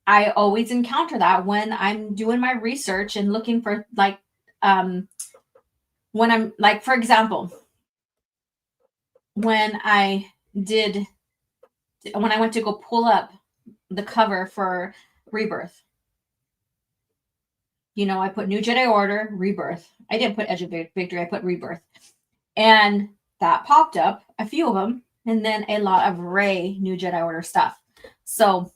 I always encounter that when I'm doing my research and looking for like when I'm like, for example, when I went to go pull up the cover for Rebirth, you know, I put New Jedi Order, Rebirth. I didn't put Edge of Victory, I put Rebirth. And that popped up, a few of them, and then a lot of Rey New Jedi Order stuff. So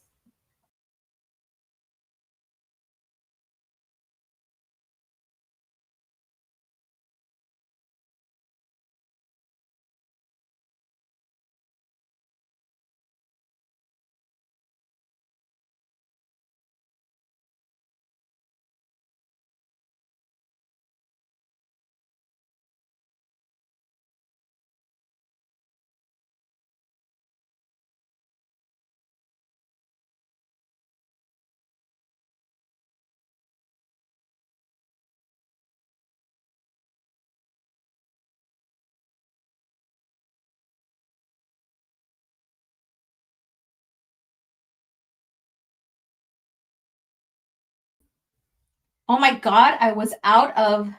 oh my God, I was out of.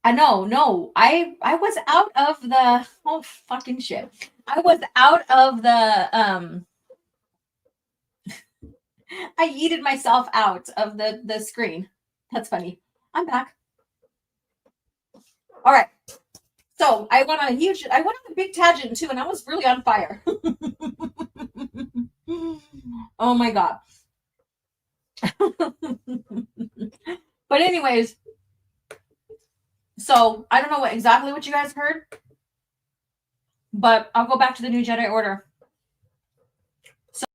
I know, no, I was out of the. Oh fucking shit! I was out of the. I yeeted myself out of the screen. That's funny. I'm back. All right. So I went on a big tangent too, and I was really on fire. Oh my God. But anyways, so I don't know exactly what you guys heard, but I'll go back to the New Jedi Order. So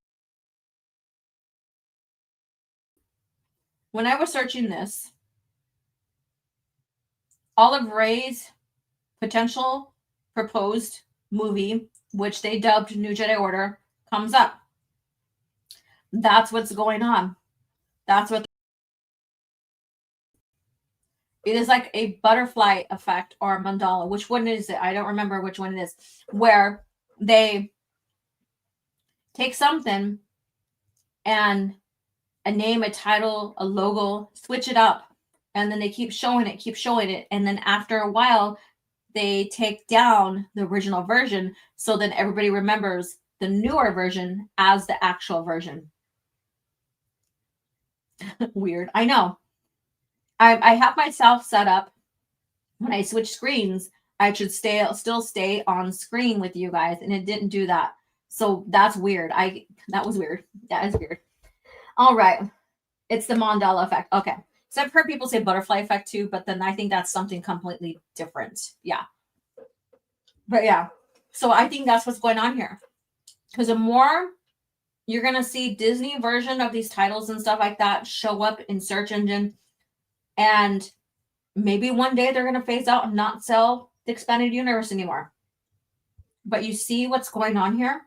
when I was searching this, all of Rey's potential proposed movie, which they dubbed New Jedi Order, comes up. That's what's going on. That's what it is, like a butterfly effect or a mandala. Which one is it? I don't remember which one it is. Where they take something and a name, a title, a logo, switch it up, and then they keep showing it, and then after a while, they take down the original version, so then everybody remembers the newer version as the actual version. Weird, I know. I have myself set up when I switch screens, I should still stay on screen with you guys, and it didn't do that. So that's weird. That was weird. That is weird. All right. It's the mandala effect. Okay. So I've heard people say butterfly effect too, but then I think that's something completely different. Yeah. But yeah. So I think that's what's going on here. Because the more you're going to see Disney version of these titles and stuff like that show up in search engine, and maybe one day they're going to phase out and not sell the expanded universe anymore. But you see what's going on here?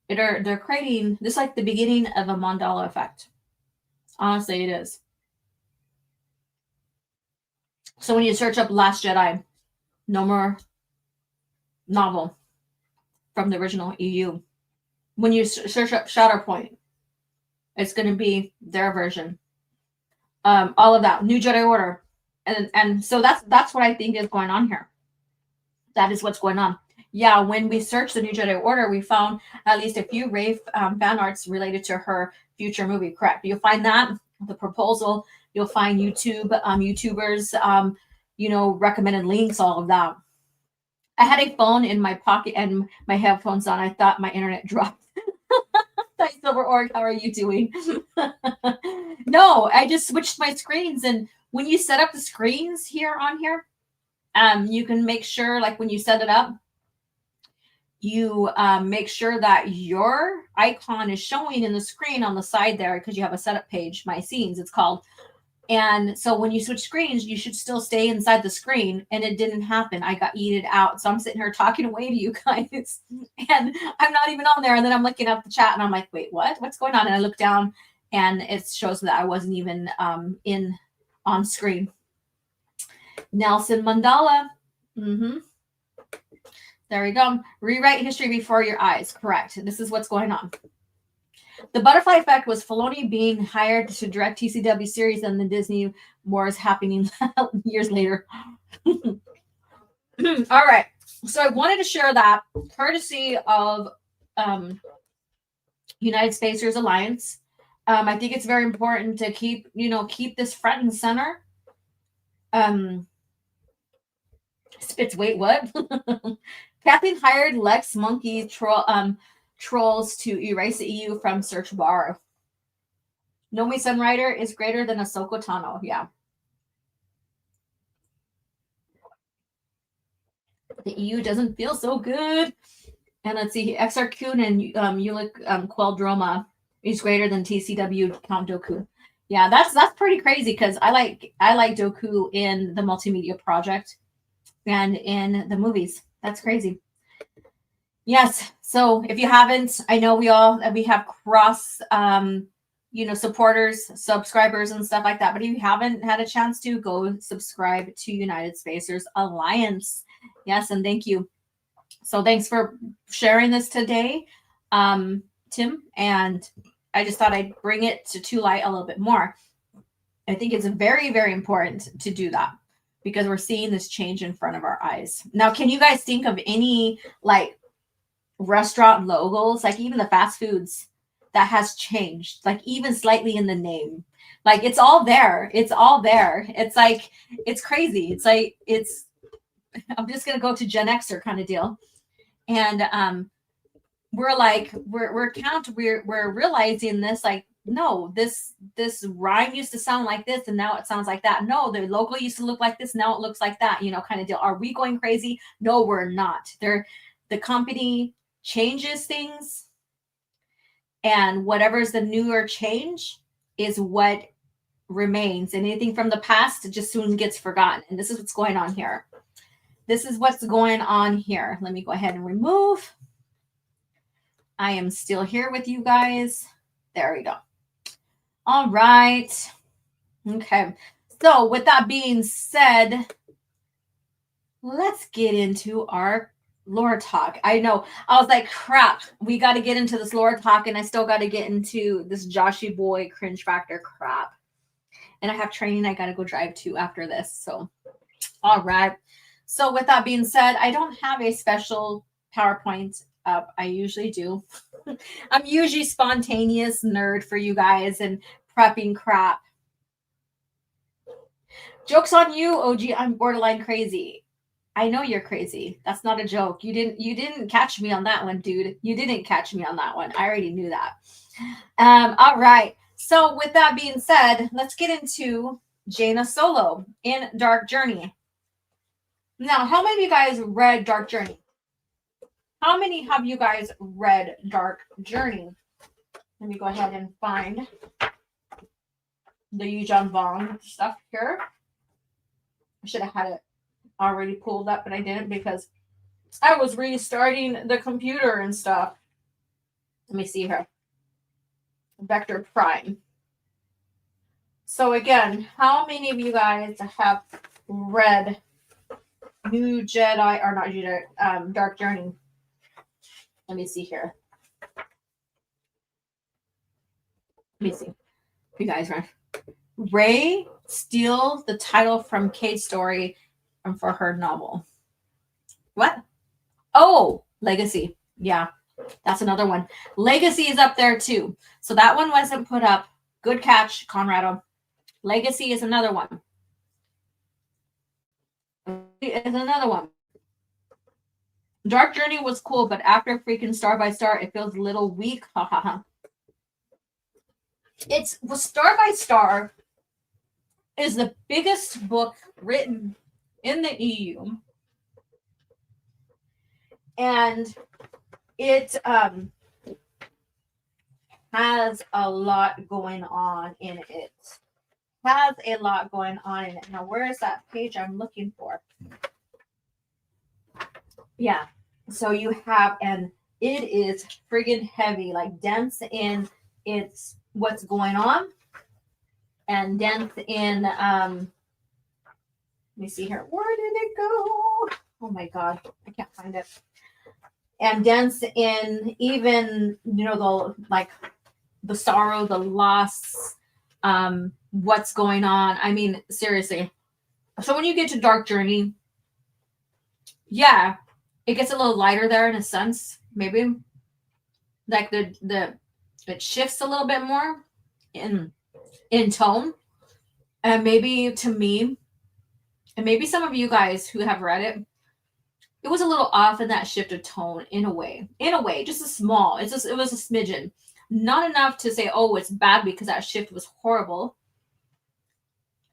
They're creating this, like the beginning of a mandala effect. Honestly, it is. So when you search up Last Jedi, no more novel from the original EU. When you search up Shatterpoint, it's going to be their version. All of that, New Jedi Order, and so that's what I think is going on here. That is what's going on. Yeah, when we searched the New Jedi Order, we found at least a few Rey fan arts related to her future movie. Correct? You'll find that the proposal. You'll find YouTubers, recommended links, all of that. I had a phone in my pocket and my headphones on. I thought my internet dropped. Hi, Silver Org, how are you doing? No, I just switched my screens, and when you set up the screens here on here, you can make sure, like when you set it up, you make sure that your icon is showing in the screen on the side there, because you have a setup page, My Scenes, it's called. And so when you switch screens, you should still stay inside the screen. And it didn't happen. I got yeeted out. So I'm sitting here talking away to you guys. And I'm not even on there. And then I'm looking at the chat and I'm like, wait, what? What's going on? And I look down and it shows that I wasn't even on screen. Nelson Mandela. There we go. Rewrite history before your eyes. Correct. This is what's going on. The butterfly effect was Filoni being hired to direct TCW series, and the Disney Wars happening years later. All right. So I wanted to share that courtesy of United Spacers Alliance. I think it's very important to keep this front and center. Spitz, wait, what? Kathleen hired Lex Monkey trolls to erase the EU from search bar. Nomi Sunrider is greater than Ahsoka Tano. Yeah. The EU doesn't feel so good. And let's see, XR Kun and Ulick Queldroma is greater than TCW Count Dooku. Yeah, that's pretty crazy because I like Dooku in the multimedia project and in the movies. That's crazy. Yes. So if you haven't, I know we have cross supporters, subscribers and stuff like that. But if you haven't had a chance to, go subscribe to United Spacers Alliance. Yes, and thank you. So thanks for sharing this today, Tim. And I just thought I'd bring it to light a little bit more. I think it's very, very important to do that because we're seeing this change in front of our eyes. Now, can you guys think of any like restaurant logos, like even the fast foods that has changed, like even slightly in the name? Like it's all there. It's all there. It's like, it's crazy. It's like, I'm just going to go to Gen Xer kind of deal. And we're realizing this, like, no, this rhyme used to sound like this and now it sounds like that. No, the logo used to look like this, now it looks like that, kind of deal. Are we going crazy? No, we're not. The company changes things, and whatever's the newer change is what remains. And anything from the past just soon gets forgotten. And this is what's going on here. This is what's going on here. Let me go ahead and remove. I am still here with you guys. There we go. All right. Okay. So with that being said, let's get into our lore talk. I know. I was like, crap, we got to get into this lore talk, and I still got to get into this Joshy Boy cringe factor crap. And I have training I got to go drive to after this. So, all right. So with that being said, I don't have a special PowerPoint up. I usually do. I'm usually spontaneous nerd for you guys and prepping crap. Joke's on you, OG. I'm borderline crazy. I know you're crazy. That's not a joke. You didn't catch me on that one, dude. You didn't catch me on that one. I already knew that. All right. So with that being said, let's get into Jaina Solo in Dark Journey. Now, how many of you guys read Dark Journey? How many have you guys read Dark Journey? Let me go ahead and find the Yuuzhan Vong stuff here. I should have had it already pulled up, but I didn't because I was restarting the computer and stuff. Let me see here. Vector Prime. So again, how many of you guys have read New Jedi, or not Jedi, Dark Journey? Let me see here. Let me see. You guys read. Rey steals the title from Kate's story for her novel. What? Oh, Legacy. Yeah, that's another one. Legacy is up there too. So that one wasn't put up. Good catch, Conrado. Legacy is another one. Is another one. Dark Journey was cool, but after freaking Star by Star, it feels a little weak. Ha ha ha. Star by Star is the biggest book written in the EU. And it has a lot going on in it. has a lot going on in it. Now, where is that page I'm looking for? Yeah. So you have, and it is friggin' heavy, like dense in it's what's going on, and dense in let me see here. Where did it go? Oh my god, I can't find it. And dense in even, you know, the sorrow, the loss, what's going on. I mean, seriously. So when you get to Dark Journey, yeah, it gets a little lighter there in a sense, maybe. Like it shifts a little bit more in tone. And maybe to me, and maybe some of you guys who have read it, it was a little off in that shift of tone in a way. In a way, just a small. It was a smidgen. Not enough to say, oh, it's bad because that shift was horrible.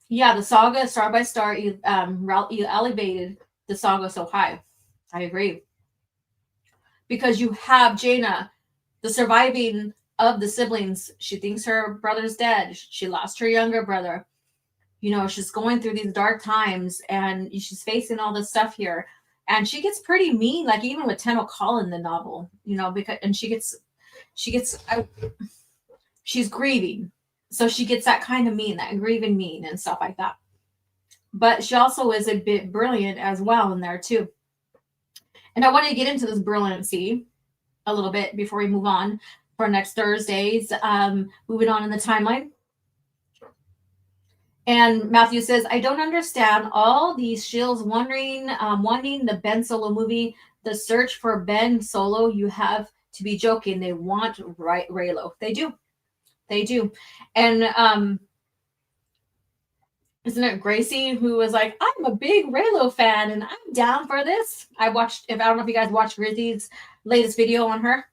Yeah, the saga, Star by Star, you elevated the saga so high. I agree. Because you have Jaina, the surviving of the siblings. She thinks her brother's dead. She lost her younger brother. You know, she's going through these dark times and she's facing all this stuff here. And she gets pretty mean, like even with Tenno Call in the novel, you know, because, and she's grieving. So she gets that kind of mean, that grieving mean and stuff like that. But she also is a bit brilliant as well in there too. And I want to get into this brilliancy a little bit before we move on for next Thursdays. Moving on in the timeline. And Matthew says, I don't understand all these shills wanting the Ben Solo movie. The search for Ben Solo, you have to be joking. They want Reylo. They do. They do. And isn't it Gracie who was like, I'm a big Reylo fan and I'm down for this. I don't know if you guys watched Gracie's latest video on her.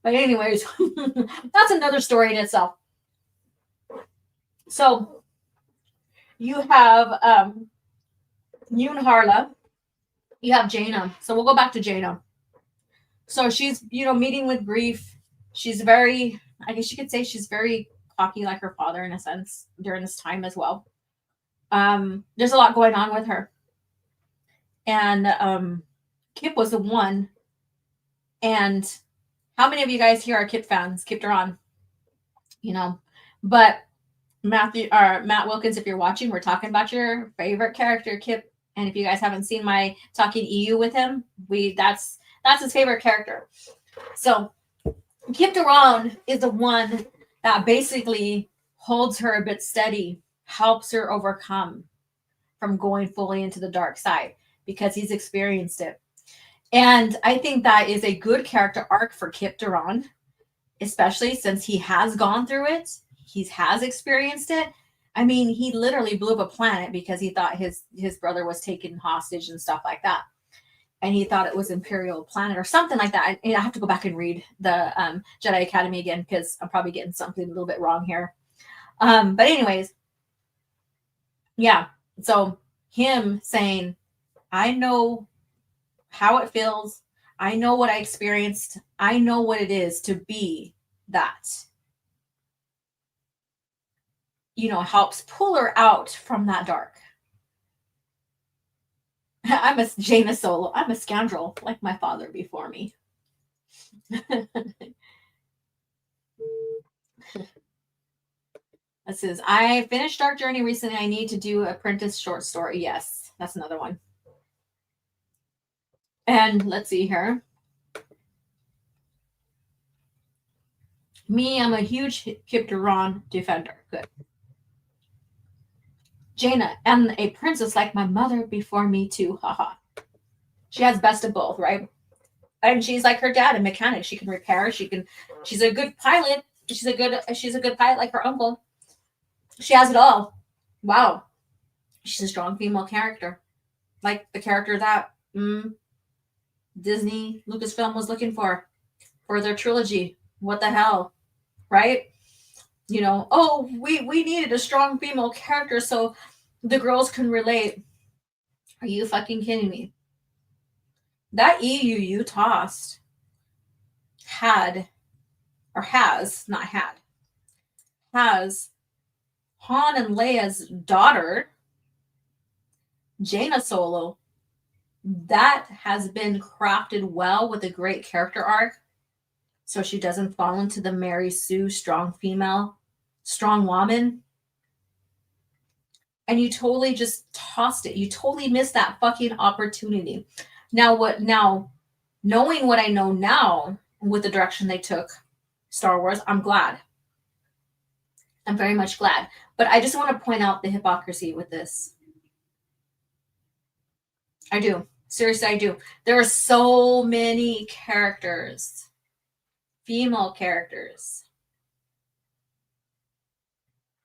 But anyways, that's another story in itself. So you have Yun Harla, you have Jaina. So we'll go back to Jaina. So she's, you know, meeting with grief. She's very, I guess you could say she's very cocky like her father in a sense during this time as well. There's a lot going on with her. And Kip was the one. And how many of you guys here are Kip fans? Kip Duran, you know, but Matt Wilkins, if you're watching, we're talking about your favorite character, Kip. And if you guys haven't seen my talking EU with him, that's his favorite character. So Kip Duran is the one that basically holds her a bit steady, helps her overcome from going fully into the dark side because he's experienced it. And I think that is a good character arc for Kip Duran, especially since he has gone through it. He has experienced it. I mean, he literally blew up a planet because he thought his brother was taken hostage and stuff like that. And he thought it was Imperial planet or something like that. I have to go back and read the Jedi Academy again because I'm probably getting something a little bit wrong here. But anyways, yeah. So him saying, I know how it feels. I know what I experienced. I know what it is to be that. You know, helps pull her out from that dark. I'm a Jaina Solo. I'm a scoundrel like my father before me. This is, I finished Dark Journey recently. I need to do Apprentice short story. Yes, that's another one. And let's see here. Me, I'm a huge Kip Duran defender. Good. Jaina, and a princess like my mother before me too. Haha. She has best of both, right? And she's like her dad, a mechanic. She can repair. She's a good pilot. She's a good pilot like her uncle. She has it all. Wow. She's a strong female character. Like the character that Disney, Lucasfilm was looking for their trilogy. What the hell? Right? You know, oh, we needed a strong female character so the girls can relate. Are you fucking kidding me? That EU you tossed has Han and Leia's daughter, Jaina Solo, that has been crafted well with a great character arc. So she doesn't fall into the Mary Sue strong female, strong woman. And you totally just tossed it. You totally missed that fucking opportunity. Now, knowing what I know now with the direction they took Star Wars, I'm glad. I'm very much glad. But I just want to point out the hypocrisy with this. I do. Seriously, I do. There are so many characters, female characters,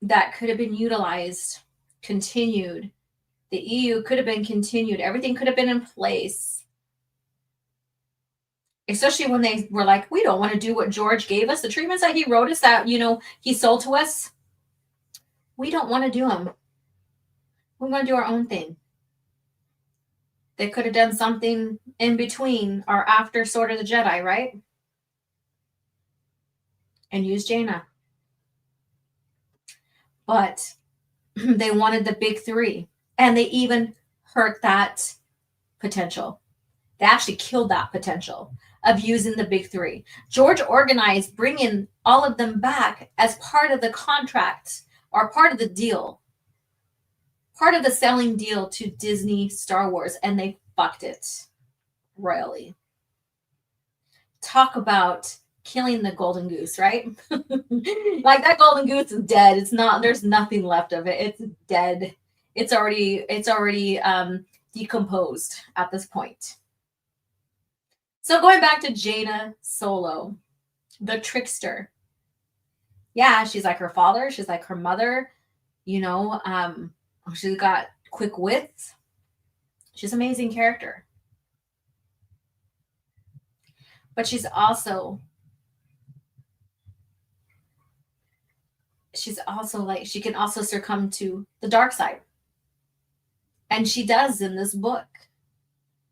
that could have been utilized, continued. The EU could have been continued. Everything could have been in place. Especially when they were like, we don't want to do what George gave us. The treatments that he wrote us that, he sold to us. We don't want to do them. We want to do our own thing. They could have done something in between or after Sword of the Jedi, right? And used Jaina. But they wanted the big three. And they even hurt that potential. They actually killed that potential of using the big three. George organized bringing all of them back as part of the contract or part of the deal. Part of the selling deal to Disney Star Wars, and they fucked it royally. Talk about killing the golden goose, right? Like that golden goose is dead. It's not, there's nothing left of it. It's dead. It's already decomposed at this point. So going back to Jaina Solo, the trickster. Yeah, she's like her father. She's like her mother. She's got quick wits. She's an amazing character. But she's also like, she can also succumb to the dark side. And she does in this book.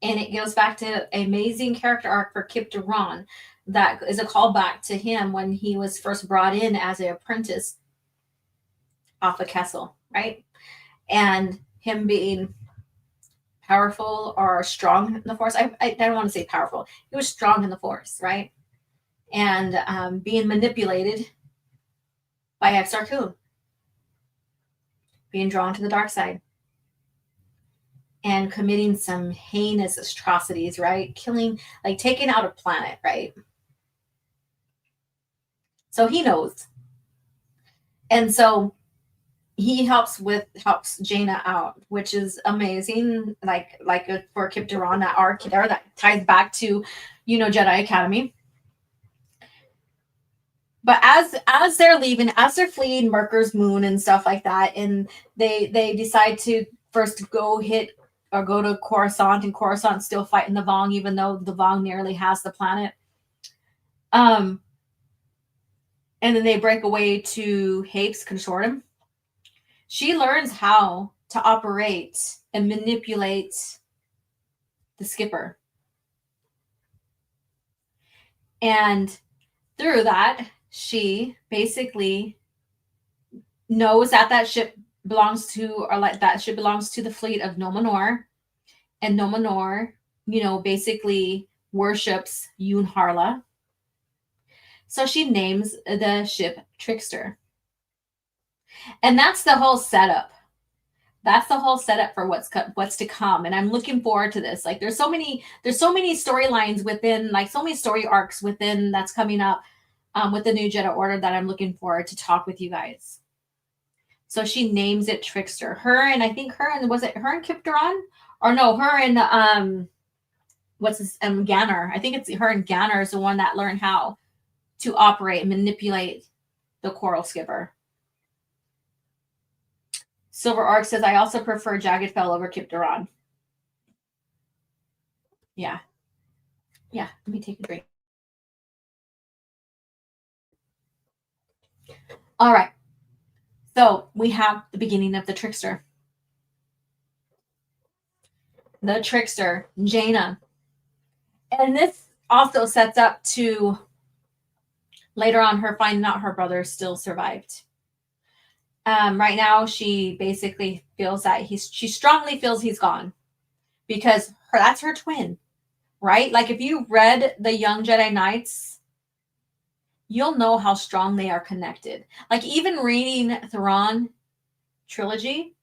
And it goes back to an amazing character arc for Kip Duran that is a callback to him when he was first brought in as an apprentice off of Kessel, right? And him being powerful or strong in the Force. I don't want to say powerful. He was strong in the Force, right? And being manipulated by Exar Kun. Being drawn to the dark side. And committing some heinous atrocities, right? Killing, like taking out a planet, right? So he knows. And so he helps Jaina out, which is amazing. Like for Kip Duran, that arc there that ties back to, Jedi Academy. But as they're leaving, as they're fleeing Merker's moon and stuff like that, and they decide to first go to Coruscant, and Coruscant's still fighting the Vong, even though the Vong nearly has the planet. And then they break away to Hape's Consortium. She learns how to operate and manipulate the skipper. And through that, she basically knows that ship belongs to the fleet of Numenor. And Numenor, basically worships Yun Harla. So she names the ship Trickster. And that's the whole setup. That's the whole setup for what's to come. And I'm looking forward to this. Like there's so many storylines within, like so many story arcs within that's coming up with the new Jedi Order that I'm looking forward to talk with you guys. So she names it Trickster. Was it her and Kip Duran? Or no, her and Ganner. I think it's her and Ganner is the one that learned how to operate and manipulate the Coral Skipper. Silver Arc says, I also prefer Jagged Fell over Kip Duran. Yeah. Let me take a drink. All right. So we have the beginning of the Trickster. The Trickster, Jaina. And this also sets up to later on her finding out her brother still survived. Right now, she basically feels that she strongly feels he's gone because that's her twin, right? Like if you read the Young Jedi Knights, you'll know how strong they are connected. Like even reading Thrawn trilogy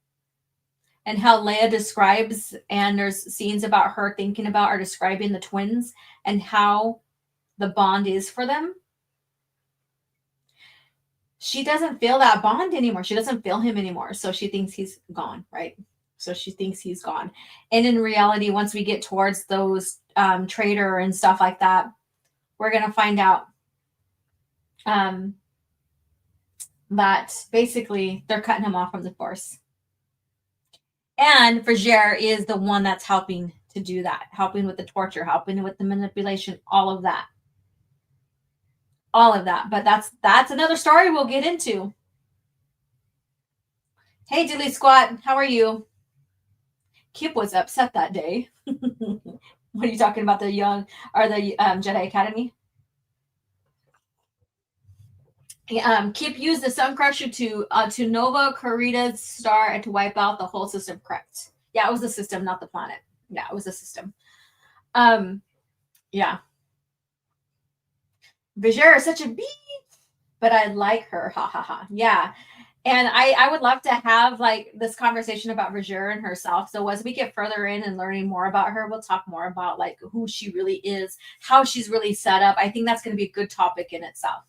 and how Leia describes, and there's scenes about her thinking about or describing the twins and how the bond is for them. She doesn't feel that bond anymore. She doesn't feel him anymore. So she thinks he's gone, right? So she thinks he's gone. And in reality, once we get towards those traitor and stuff like that, we're going to find out that basically they're cutting him off from the Force. And Frigere is the one that's helping to do that, helping with the torture, helping with the manipulation, all of that. All of that. But that's another story we'll get into. Hey, Dilly Squat, how are you? Kip was upset that day. What are you talking about? The young or the Jedi Academy? Kip used the Sun Crusher to Nova Corrida's star and to wipe out the whole system. Correct. Yeah, it was the system, not the planet. Yeah, it was the system. Yeah. Vijera is such a beep, but I like her. Ha ha ha. Yeah. And I would love to have like this conversation about Vijera and herself. So as we get further in and learning more about her, we'll talk more about like who she really is, how she's really set up. I think that's going to be a good topic in itself.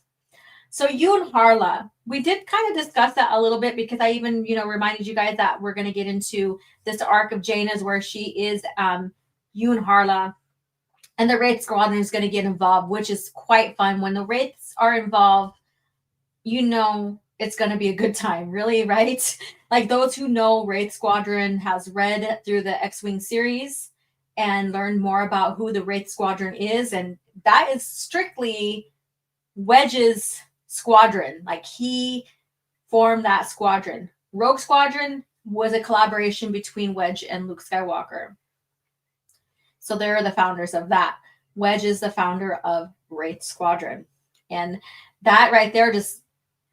So Yun Harla, we did kind of discuss that a little bit because I even, reminded you guys that we're going to get into this arc of Jaina's where she is Yun Harla and the Wraith Squadron is going to get involved, which is quite fun. When the Wraiths are involved, it's going to be a good time, really, right? Like those who know Wraith Squadron has read through the X-Wing series and learned more about who the Wraith Squadron is. And that is strictly Wedge's squadron. Like he formed that squadron. Rogue Squadron was a collaboration between Wedge and Luke Skywalker. So they're the founders of that. Wedge is the founder of Wraith Squadron. And that right there, just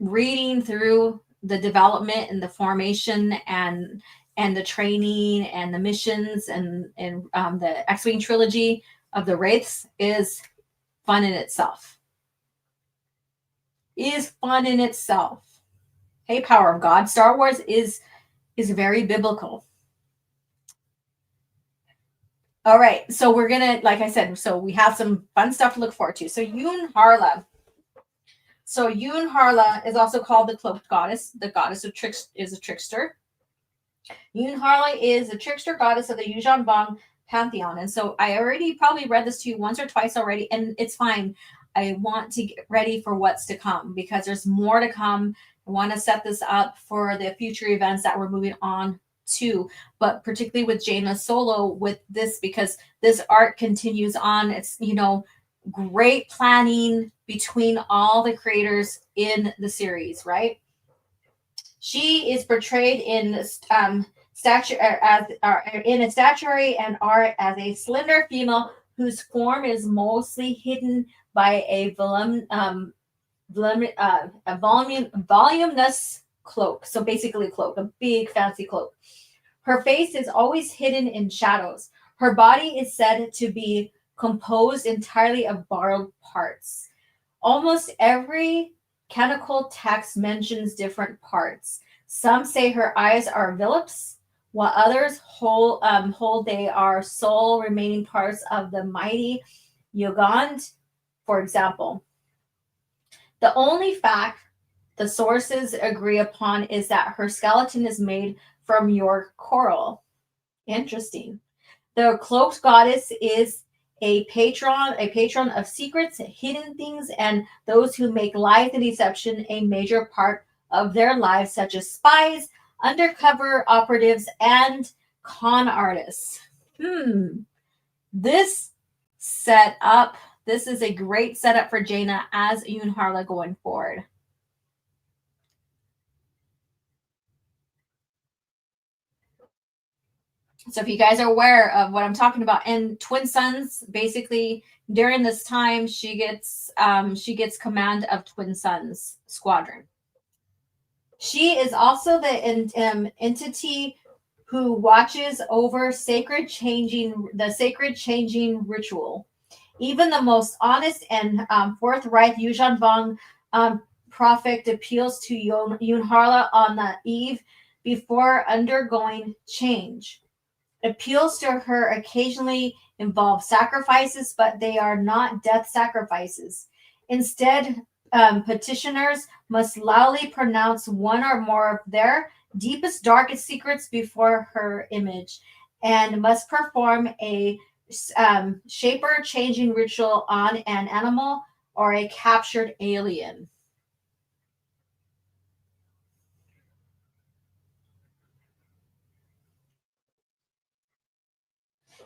reading through the development and the formation and the training and the missions and the X-Wing trilogy of the Wraiths is fun in itself. Hey, power of God. Star Wars is very biblical. All right, so we're gonna, like I said, so we have some fun stuff to look forward to. So Yun Harla. So Yun Harla is also called the Cloaked Goddess. The goddess of is a trickster. Yun Harla is a trickster goddess of the Yuuzhan Vong pantheon. And so I already probably read this to you once or twice already, and it's fine. I want to get ready for what's to come because there's more to come. I want to set this up for the future events that we're moving on to, but particularly with Jaina Solo with this, because this arc continues on. It's, great planning between all the creators in the series, right? She is portrayed in stature in a statuary and art as a slender female whose form is mostly hidden by a voluminous cloak. So basically a cloak, a big fancy cloak. Her face is always hidden in shadows. Her body is said to be composed entirely of borrowed parts. Almost every canonical text mentions different parts. Some say her eyes are Phillips, while others hold they are sole remaining parts of the mighty Yogand, for example. The only fact the sources agree upon is that her skeleton is made from York coral. Interesting. The cloaked goddess is a patron of secrets, hidden things, and those who make lies and deception a major part of their lives, such as spies, undercover operatives, and con artists. This is a great setup for Jaina as Yun Harla going forward. So if you guys are aware of what I'm talking about, and Twin Suns, basically during this time, she gets command of Twin Suns Squadron. She is also the entity who watches over the sacred changing ritual. Even the most honest and forthright Yuuzhan Vong prophet appeals to Yun Harla on the eve before undergoing change. Appeals to her occasionally involve sacrifices, but they are not death sacrifices. Instead, petitioners must loudly pronounce one or more of their deepest, darkest secrets before her image, and must perform a shaper changing ritual on an animal or a captured alien.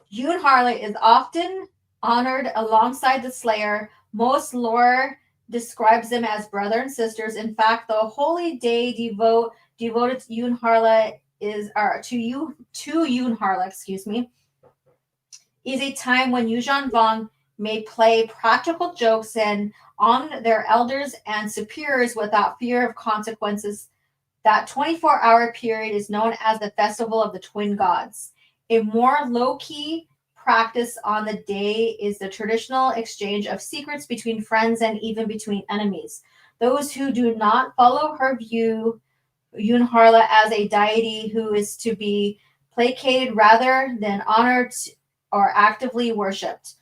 Yun Harla is often honored alongside the Slayer. Most lore describes them as brother and sisters. In fact, the holy day devoted to Yun Harla is a time when Yuuzhan Vong may play practical jokes and on their elders and superiors without fear of consequences. That 24-hour period is known as the Festival of the Twin Gods. A more low-key practice on the day is the traditional exchange of secrets between friends and even between enemies. Those who do not follow her view Yun Harla as a deity who is to be placated rather than honored or actively worshipped.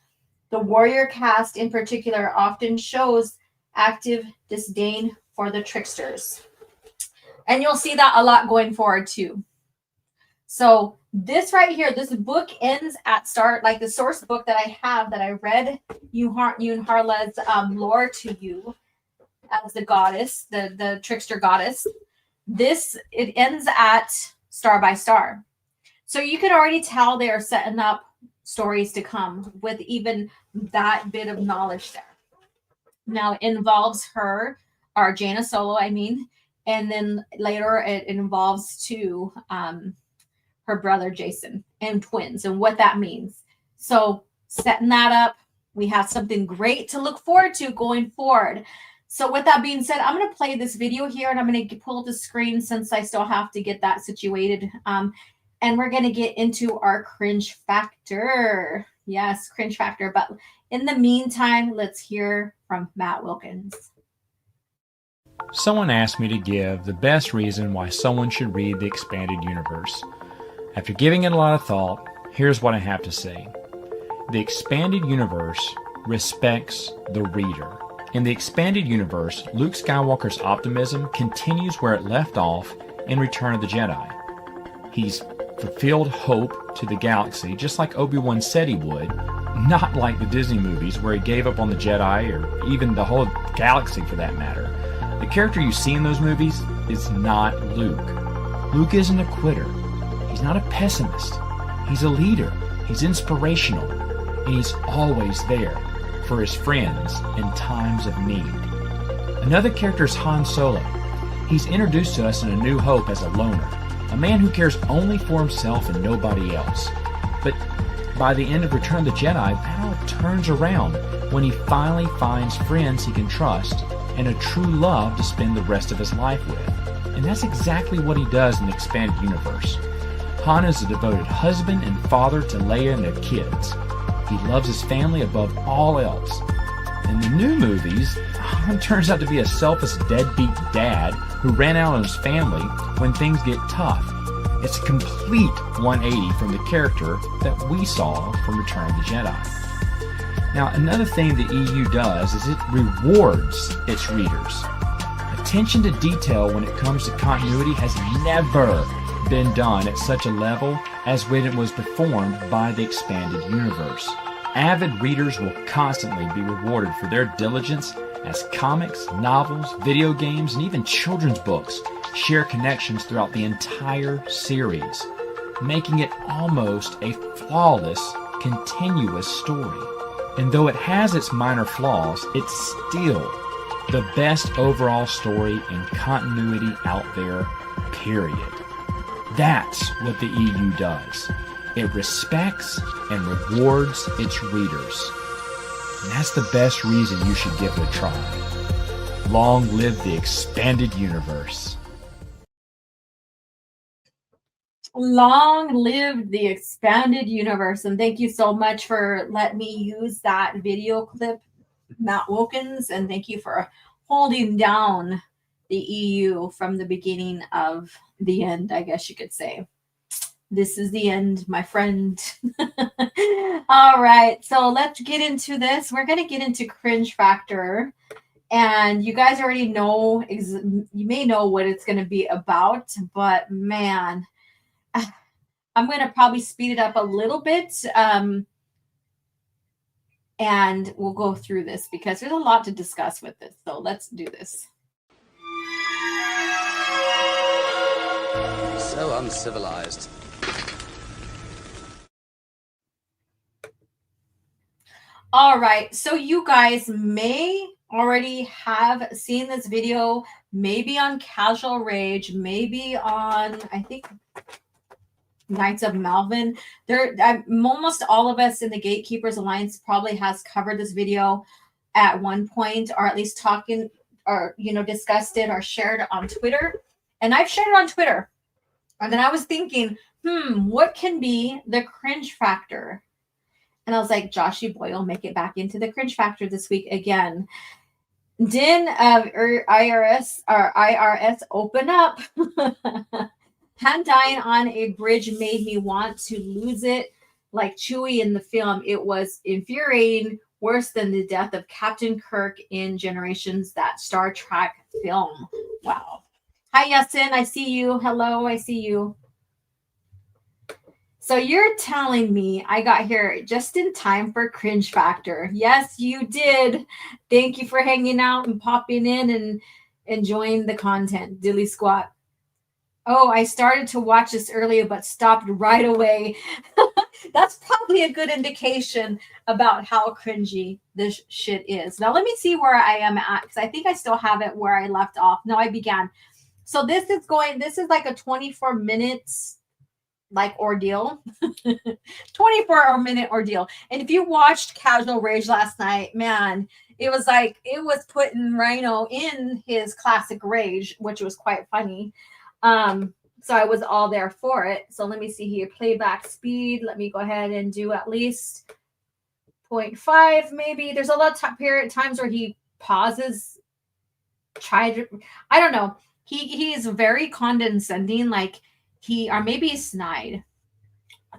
The warrior caste in particular often shows active disdain for the tricksters. And you'll see that a lot going forward too. So this right here, this book ends at the source book that I have that I read Yun Harla's lore to you as the goddess, the trickster goddess. It ends at star by star. So you can already tell they are setting up stories to come with even that bit of knowledge there. Now it involves her, or Jaina Solo, and then later it involves her brother Jason and twins and what that means. So setting that up, we have something great to look forward to going forward. So with that being said, I'm going to play this video here and I'm going to pull up the screen since I still have to get that situated. And we're going to get into our cringe factor. Yes, cringe factor. But in the meantime, let's hear from Matt Wilkins. Someone asked me to give the best reason why someone should read the expanded universe. After giving it a lot of thought, here's what I have to say. The expanded universe respects the reader. In the expanded universe, Luke Skywalker's optimism continues where it left off in Return of the Jedi. He's fulfilled hope to the galaxy, just like Obi-Wan said he would, not like the Disney movies where he gave up on the Jedi or even the whole galaxy for that matter. The character you see in those movies is not Luke. Luke isn't a quitter. He's not a pessimist. He's a leader. He's inspirational. And he's always there for his friends in times of need. Another character is Han Solo. He's introduced to us in A New Hope as a loner, a man who cares only for himself and nobody else. But by the end of Return of the Jedi, that all turns around when he finally finds friends he can trust and a true love to spend the rest of his life with. And that's exactly what he does in the expanded universe. Han is a devoted husband and father to Leia and their kids. He loves his family above all else. In the new movies, Han turns out to be a selfish deadbeat dad who ran out on his family when things get tough. It's a complete 180 from the character that we saw from Return of the Jedi. Now, another thing the EU does is it rewards its readers. Attention to detail when it comes to continuity has never been done at such a level as when it was performed by the expanded universe. Avid readers will constantly be rewarded for their diligence as comics, novels, video games, and even children's books share connections throughout the entire series, making it almost a flawless, continuous story. And though it has its minor flaws, it's still the best overall story and continuity out there, period. That's what the EU does. It respects and rewards its readers. And that's the best reason you should give it a try. Long live the expanded universe. Long live the expanded universe. And thank you so much for letting me use that video clip, Matt Wilkins. And thank you for holding down the EU from the beginning of the end, I guess you could say. This is the end, my friend. All right, so let's get into this. We're going to get into cringe factor. And you guys already know, you may know what it's going to be about, but man, I'm going to probably speed it up a little bit. And we'll go through this because there's a lot to discuss with this. So let's do this. So uncivilized. All right, so you guys may already have seen this video, maybe on Casual Rage, maybe on, I think, Knights of Malvin. Almost all of us in the Gatekeepers Alliance probably has covered this video at one point, or at least talking or, discussed it or shared it on Twitter. And I've shared it on Twitter. And then I was thinking, what can be the cringe factor? And I was like, Joshy Boy will make it back into the cringe factor this week again. Din of IRS open up. Hand dying on a bridge made me want to lose it like Chewie in the film. It was infuriating, worse than the death of Captain Kirk in Generations, that Star Trek film. Wow. Hi, Yasin. I see you. Hello, I see you. So you're telling me I got here just in time for cringe factor. Yes, you did. Thank you for hanging out and popping in and enjoying the content. Dilly squat. Oh, I started to watch this earlier, but stopped right away. That's probably a good indication about how cringy this shit is. Now, let me see where I am at, because I think I still have it where I left off. No, I began. So this is like a 24 minutes ordeal. 24-minute ordeal. And if you watched Casual Rage last night, man, it was putting Rhino in his classic rage, which was quite funny. So I was all there for it. So let me see here. Playback speed. Let me go ahead and do at least 0.5 maybe. There's a lot of times where he pauses. I don't know. He is very condescending, or maybe he's snide,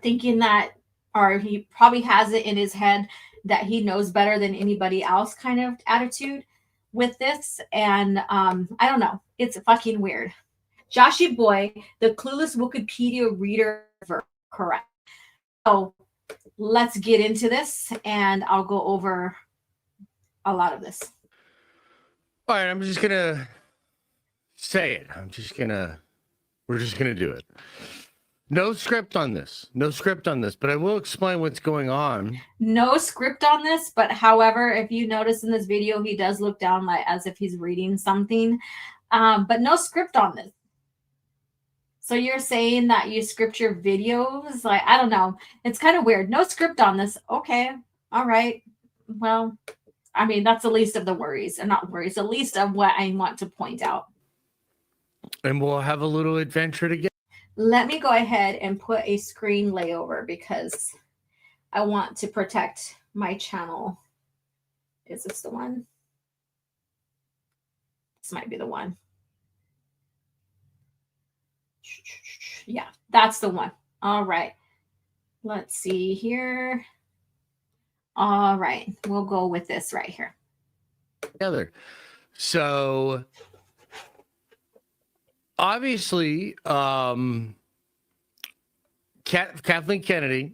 thinking that, or he probably has it in his head that he knows better than anybody else kind of attitude with this. And I don't know. It's fucking weird. Joshy Boy, the clueless Wikipedia reader, correct. So let's get into this, and I'll go over a lot of this. All right, I'm just going to say it. We're just going to do it. No script on this. But I will explain what's going on. No script on this, but however, if you notice in this video, he does look down as if he's reading something. But no script on this. So you're saying that you script your videos? I don't know. It's kind of weird. No script on this. Okay. All right. Well, I mean, that's the least of the worries. And not worries, the least of what I want to point out. And we'll have a little adventure together. Let me go ahead and put a screen layover because I want to protect my channel. Is this the one? This might be the one. Yeah, that's the one. All right. Let's see here. All right. We'll go with this right here. Together. So obviously, Kathleen Kennedy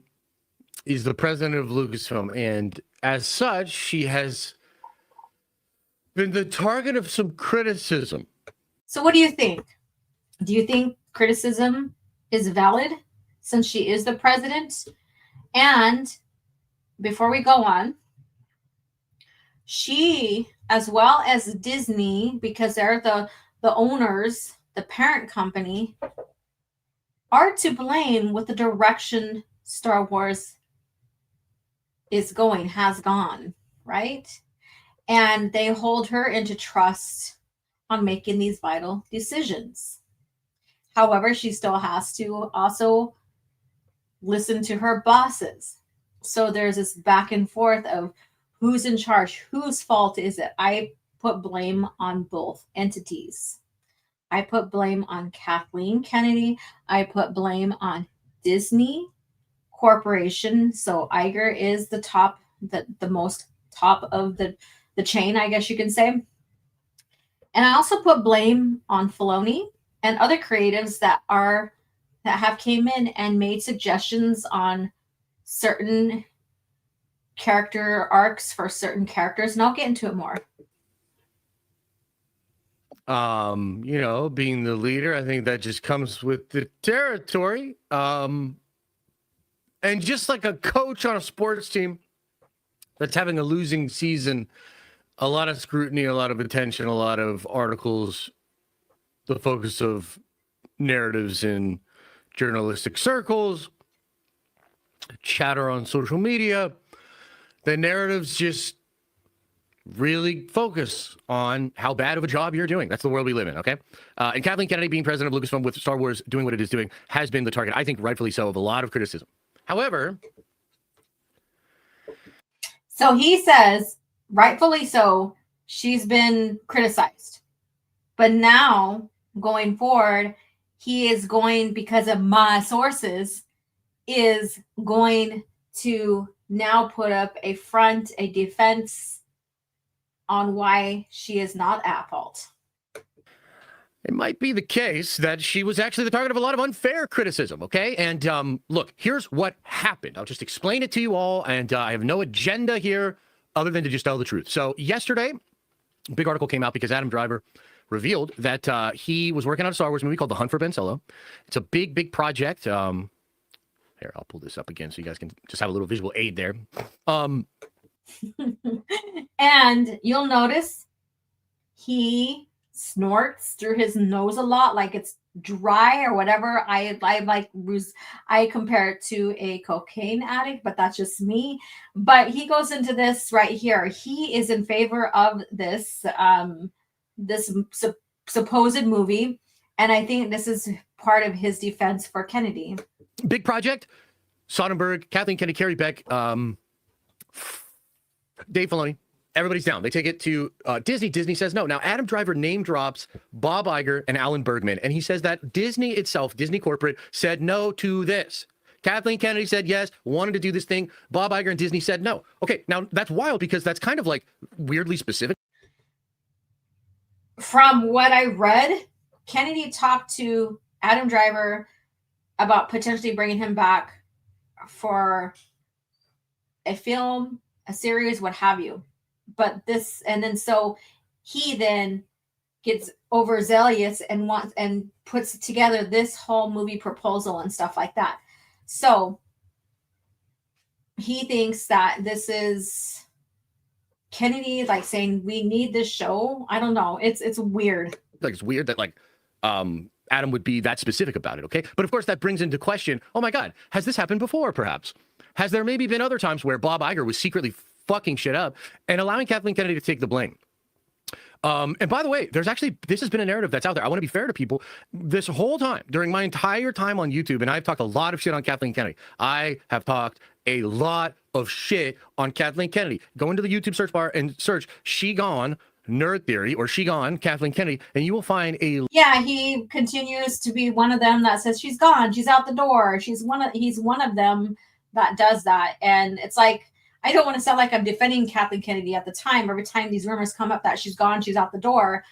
is the president of Lucasfilm, and as such, she has been the target of some criticism. So what do you think? Do you think criticism is valid since she is the president? And before we go on, she, as well as Disney, because they're the owners, the parent company, are to blame with the direction Star Wars is going, has gone, right? And they hold her into trust on making these vital decisions. However, she still has to also listen to her bosses. So there's this back and forth of who's in charge, whose fault is it? I put blame on both entities. I put blame on Kathleen Kennedy. I put blame on Disney Corporation. So Iger is the top, the most top of the chain, I guess you can say. And I also put blame on Filoni and other creatives that have came in and made suggestions on certain character arcs for certain characters, and I'll get into it more. Being the leader, I think that just comes with the territory. And just like a coach on a sports team that's having a losing season, a lot of scrutiny, a lot of attention, a lot of articles, the focus of narratives in journalistic circles, chatter on social media. The narratives just really focus on how bad of a job you're doing. That's the world we live in, okay? And Kathleen Kennedy being president of Lucasfilm with Star Wars doing what it is doing has been the target, I think rightfully so, of a lot of criticism. However... So he says, rightfully so, she's been criticized. But now, going forward, he is going, because of my sources, is going to now put up a defense on why she is not at fault. It might be the case that she was actually the target of a lot of unfair criticism, okay? And look, here's what happened. I'll just explain it to you all, and I have no agenda here other than to just tell the truth. So yesterday, a big article came out because Adam Driver revealed that he was working on a Star Wars movie called The Hunt for Ben Solo. It's a big, big project. Here, I'll pull this up again so you guys can just have a little visual aid there. And you'll notice he snorts through his nose a lot, like it's dry or whatever. I compare it to a cocaine addict, but that's just me. But he goes into this right here. He is in favor of this supposed movie, and I think this is part of his defense for Kennedy. Big project. Soderbergh, Kathleen Kennedy, Carrie Beck, Dave Filoni. Everybody's down. They take it to Disney. Disney says no. Now, Adam Driver name drops Bob Iger and Alan Bergman, and he says that Disney itself, Disney corporate, said no to this. Kathleen Kennedy said yes, wanted to do this thing. Bob Iger and Disney said no. Okay, now that's wild because that's kind of like weirdly specific. From what I read, Kennedy talked to Adam Driver about potentially bringing him back for a film, a series, what have you. But this, and then so he then gets overzealous and wants and puts together this whole movie proposal and stuff like that. So he thinks that this is Kennedy like saying we need this show. I don't know. It's weird. Like it's weird that like Adam would be that specific about it, okay? But of course that brings into question, oh my God, has this happened before perhaps? Has there maybe been other times where Bob Iger was secretly fucking shit up and allowing Kathleen Kennedy to take the blame? And by the way, this has been a narrative that's out there. I want to be fair to people. This whole time, during my entire time on YouTube, and I've talked a lot of shit on Kathleen Kennedy. I have talked a lot of shit on Kathleen Kennedy. Go into the YouTube search bar and search She Gone Nerd Theory or She Gone Kathleen Kennedy, and you will find a... Yeah, he continues to be one of them that says she's gone, she's out the door. He's one of them that does that. And it's like, I don't want to sound like I'm defending Kathleen Kennedy at the time. Every time these rumors come up that she's gone, she's out the door.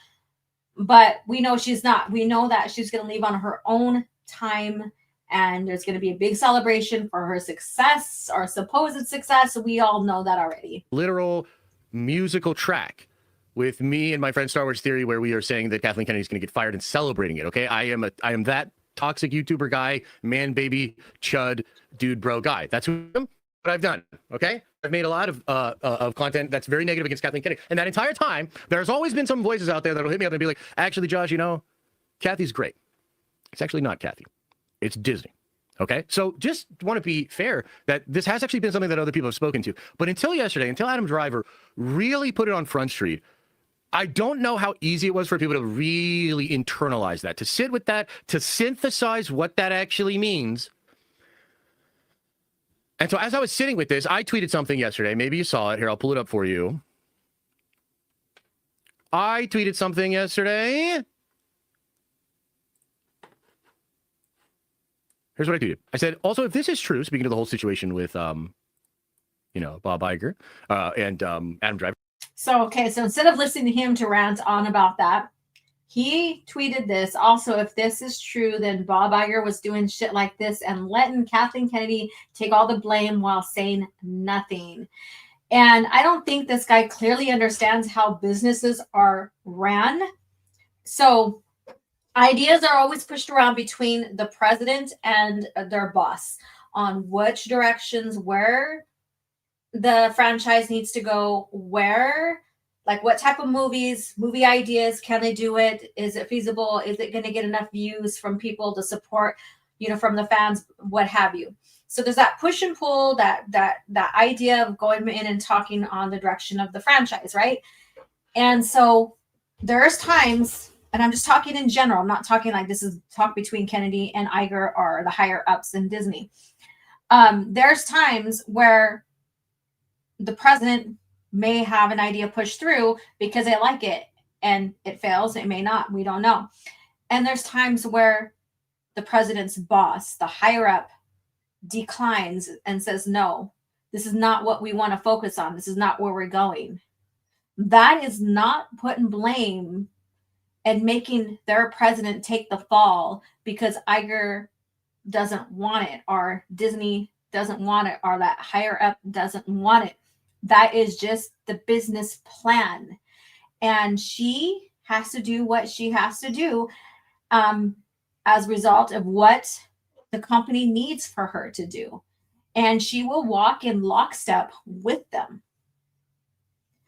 But we know she's not. We know that she's going to leave on her own time. And there's going to be a big celebration for her success or supposed success. We all know that already. Literal musical track with me and my friend Star Wars Theory, where we are saying that Kathleen Kennedy is going to get fired and celebrating it. Okay, I am that toxic YouTuber guy, man, baby, chud, dude, bro guy. That's what I've done. Okay, I've made a lot of content that's very negative against Kathleen Kennedy, and that entire time, there's always been some voices out there that'll hit me up and be like, "Actually, Josh, you know, Kathy's great." It's actually not Kathy. It's Disney. Okay, so just want to be fair that this has actually been something that other people have spoken to. But until yesterday, until Adam Driver really put it on Front Street, I don't know how easy it was for people to really internalize that, to sit with that, to synthesize what that actually means. And so as I was sitting with this, I tweeted something yesterday. Maybe you saw it. Here, I'll pull it up for you. I tweeted something yesterday. Here's what I tweeted. I said, also, if this is true, speaking of the whole situation with, Bob Iger and Adam Driver. So instead of listening to him to rant on about that, he tweeted this. Also, if this is true, then Bob Iger was doing shit like this and letting Kathleen Kennedy take all the blame while saying nothing. And I don't think this guy clearly understands how businesses are ran. So ideas are always pushed around between the president and their boss on which directions, where the franchise needs to go, where, like what type of movie ideas, can they do it? Is it feasible? Is it going to get enough views from people to support, from the fans, what have you? So there's that push and pull, that idea of going in and talking on the direction of the franchise, right? And so there's times, and I'm just talking in general, I'm not talking like this is talk between Kennedy and Iger or the higher ups in Disney. There's times where the president may have an idea pushed through because they like it and it fails. It may not. We don't know. And there's times where the president's boss, the higher up, declines and says, no, this is not what we want to focus on. This is not where we're going. That is not putting blame and making their president take the fall because Iger doesn't want it or Disney doesn't want it or that higher up doesn't want it. That is just the business plan. And she has to do what she has to do as a result of what the company needs for her to do. And she will walk in lockstep with them.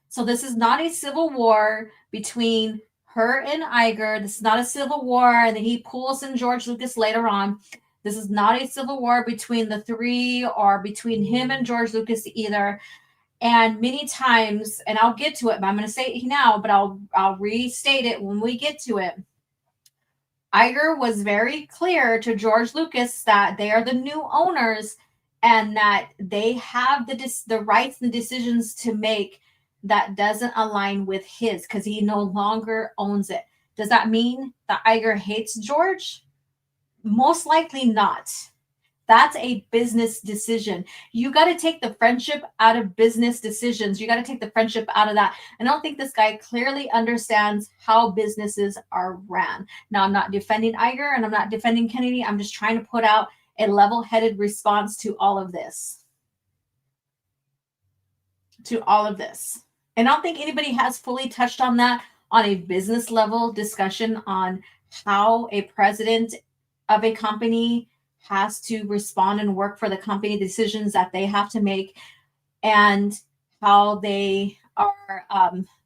So this is not a civil war between her and Iger. This is not a civil war, and then he pulls in George Lucas later on. This is not a civil war between the three or between him and George Lucas either. And many times, and I'll get to it, but I'm going to say it now, but I'll restate it when we get to it. Iger was very clear to George Lucas that they are the new owners and that they have the rights and the decisions to make that doesn't align with his because he no longer owns it. Does that mean that Iger hates George? Most likely not. That's a business decision. You got to take the friendship out of business decisions. You got to take the friendship out of that. And I don't think this guy clearly understands how businesses are ran. Now, I'm not defending Iger and I'm not defending Kennedy. I'm just trying to put out a level-headed response to all of this. And I don't think anybody has fully touched on that on a business level discussion on how a president of a company has to respond and work for the company, decisions that they have to make, and how they are,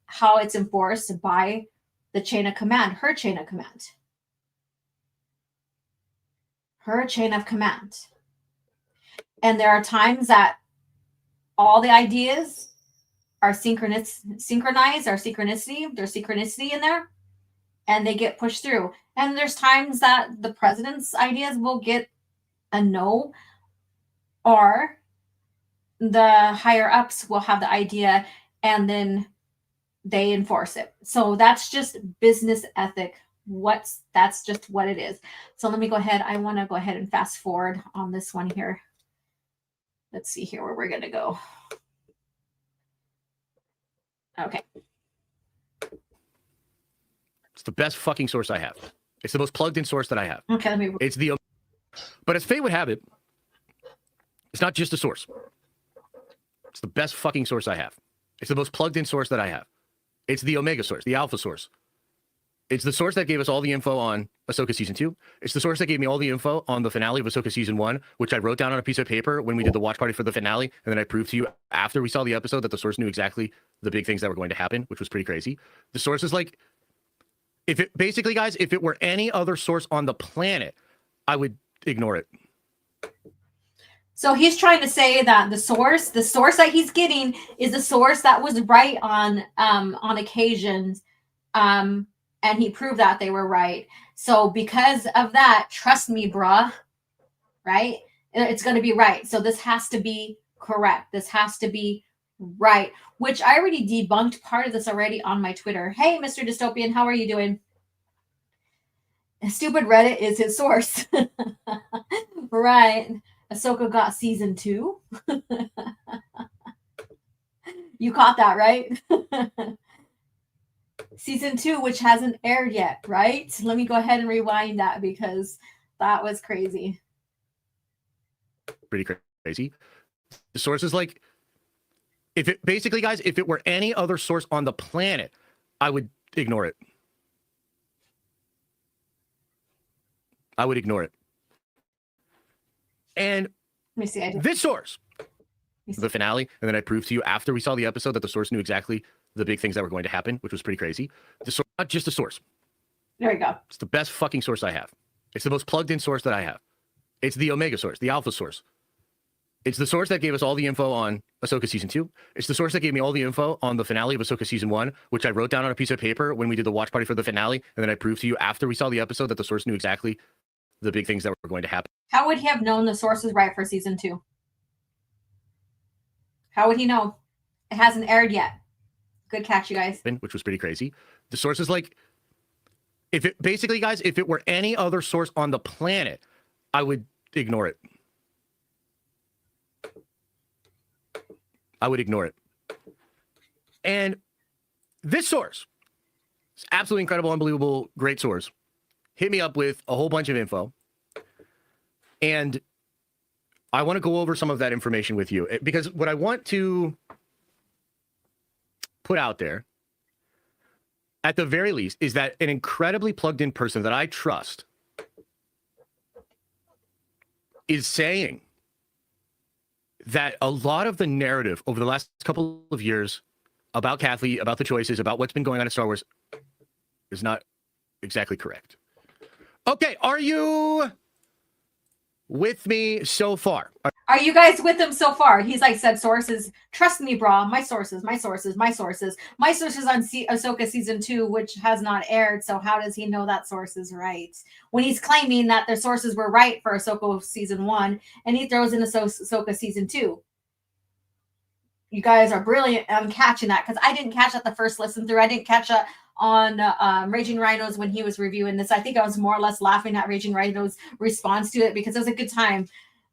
how it's enforced by the chain of command, her chain of command. And there are times that all the ideas are synchronized, there's synchronicity in there, and they get pushed through. And there's times that the president's ideas will get a no, or the higher ups will have the idea and then they enforce it. So that's just business ethic. That's just what it is. So let me go ahead. I want to go ahead and fast forward on this one here. Let's see here where we're going to go. Okay. It's the best fucking source I have. It's the most plugged in source that I have. Okay, But as fate would have it, it's not just a source. It's the best fucking source I have. It's the most plugged in source that I have. It's the Omega source, the Alpha source. It's the source that gave us all the info on Ahsoka Season 2. It's the source that gave me all the info on the finale of Ahsoka Season 1, which I wrote down on a piece of paper when we did the watch party for the finale, and then I proved to you after we saw the episode that the source knew exactly the big things that were going to happen, which was pretty crazy. The source is like, if it were any other source on the planet, I would ignore it. So he's trying to say that the source that he's getting is the source that was right on occasions, and he proved that they were right. So because of that, trust me, bruh, right? It's going to be right. So this has to be correct. This has to be right, which I already debunked part of this already on my Twitter. Hey, Mr. Dystopian, how are you doing? Stupid Reddit is his source. Right. Ahsoka got season 2. You caught that, right? Season 2, which hasn't aired yet, right? Let me go ahead and rewind that because that was crazy. Pretty crazy. The source is like, if it basically, guys, if it were any other source on the planet, I would ignore it. I would ignore it. And let me see, this source, the finale, and then I proved to you after we saw the episode that the source knew exactly the big things that were going to happen, which was pretty crazy. The source, not just a source. There we go. It's the best fucking source I have. It's the most plugged in source that I have. It's the Omega source, the Alpha source. It's the source that gave us all the info on Ahsoka Season 2. It's the source that gave me all the info on the finale of Ahsoka Season 1, which I wrote down on a piece of paper when we did the watch party for the finale, and then I proved to you after we saw the episode that the source knew exactly the big things that were going to happen. How would he have known the source was right for Season 2? How would he know? It hasn't aired yet. Good catch, you guys. Which was pretty crazy. The source is like, if it basically, guys, if it were any other source on the planet, I would ignore it. I would ignore it. And this source is absolutely incredible, unbelievable, great source. Hit me up with a whole bunch of info. And I want to go over some of that information with you because what I want to put out there, at the very least, is that an incredibly plugged in person that I trust is saying that a lot of the narrative over the last couple of years about Kathleen, about the choices, about what's been going on in Star Wars is not exactly correct. Okay, are you with me so far? Are you guys with him so far? He's like said sources. Trust me, brah. My sources, my sources, my sources. My sources on Ahsoka Season 2, which has not aired. So how does he know that source is right? When he's claiming that the sources were right for Ahsoka Season 1, and he throws in Ahsoka Season 2. You guys are brilliant on catching that because I didn't catch that the first listen through. I didn't catch that on Raging Rhinos when he was reviewing this. I think I was more or less laughing at Raging Rhinos' response to it because it was a good time.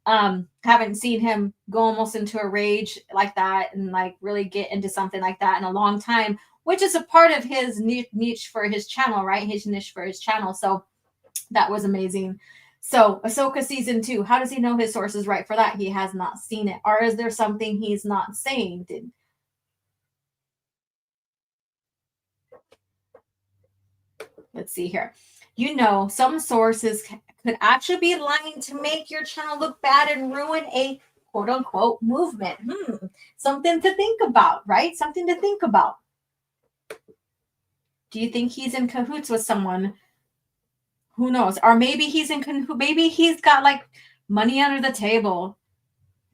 Haven't seen him go almost into a rage like that and like really get into something like that in a long time, which is a part of his niche for his channel, right? His niche for his channel. So that was amazing. So Ahsoka Season 2, how does he know his source is right for that? He has not seen it. Or is there something he's not saying? Let's see here. You know, some sources could actually be lying to make your channel look bad and ruin a quote unquote movement. Something to think about, right? Something to think about. Do you think he's in cahoots with someone? Who knows? Or maybe he's in cahoots. Maybe he's got like money under the table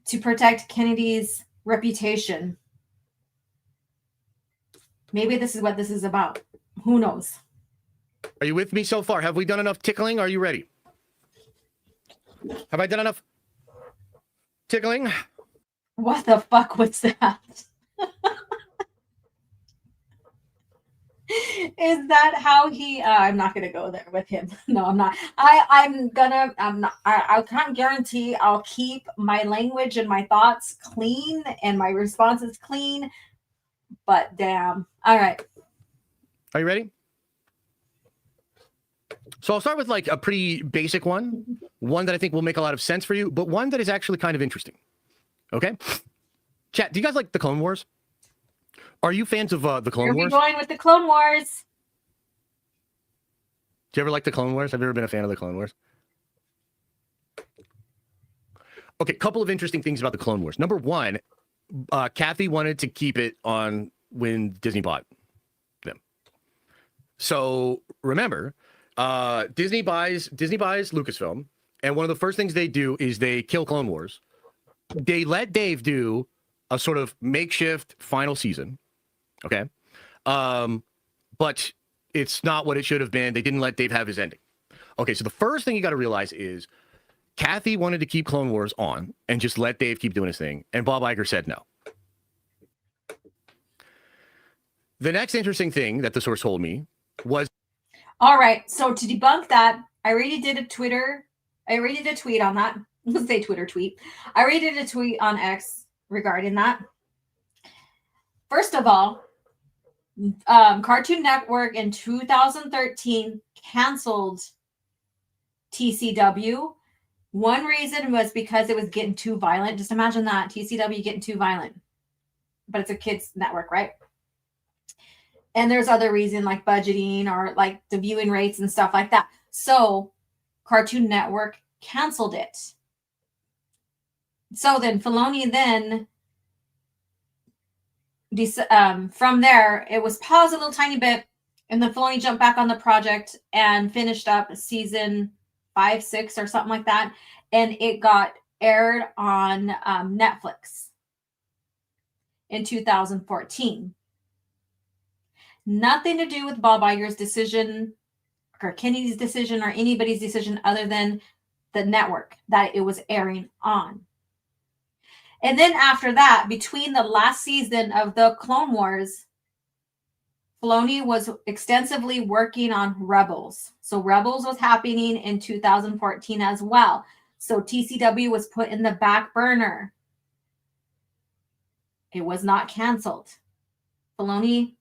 to protect Kennedy's reputation. Maybe this is what this is about. Who knows? Are you with me so far? Have we done enough tickling? Are you ready? Have I done enough tickling? What the fuck was that? Is that how he I'm not gonna go there with him. No, I'm not. I can't guarantee I'll keep my language and my thoughts clean and my responses clean, but damn. All right. Are you ready? So I'll start with like a pretty basic one that I think will make a lot of sense for you, but one that is actually kind of interesting. Okay? Chat, do you guys like the Clone Wars? Are you fans of the Clone Wars? Going with the Clone Wars. Do you ever like the Clone Wars? Have you ever been a fan of the Clone Wars? Okay, couple of interesting things about the Clone Wars. Number one, Kathy wanted to keep it on when Disney bought them. So remember, Disney buys Lucasfilm, and one of the first things they do is they kill Clone Wars they let Dave do a sort of makeshift final season. Okay. But it's not what it should have been. They didn't let Dave have his ending. Okay, so the first thing you got to realize is Kathy wanted to keep Clone Wars on and just let Dave keep doing his thing, and Bob Iger said no. The next interesting thing that the source told me was... All right, so to debunk that, I already did a tweet on that. Let's say Twitter tweet. I already did a tweet on X regarding that. First of all, Cartoon Network in 2013 canceled TCW. One reason was because it was getting too violent. Just imagine that, TCW getting too violent. But it's a kids network, right? And there's other reasons like budgeting or like the viewing rates and stuff like that. So Cartoon Network canceled it. So then Filoni then, from there, it was paused a little tiny bit. And then Filoni jumped back on the project and finished up season 5, 6 or something like that. And it got aired on Netflix in 2014. Nothing to do with Bob Iger's decision or Kennedy's decision or anybody's decision other than the network that it was airing on. And then after that, between the last season of the Clone Wars, Filoni was extensively working on Rebels. So Rebels was happening in 2014 as well. So TCW was put in the back burner. It was not canceled. Filoni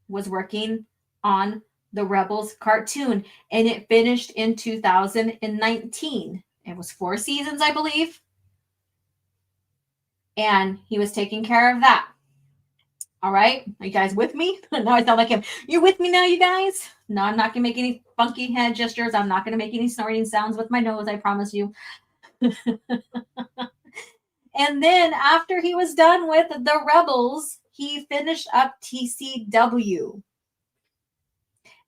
was working on the Rebels cartoon, and it finished in 2019. It was 4 seasons, I believe. And he was taking care of that. All right. Are you guys with me? Now I sound like him. You're with me now, you guys? No, I'm not going to make any funky head gestures. I'm not going to make any snorting sounds with my nose, I promise you. And then after he was done with the Rebels, he finished up TCW.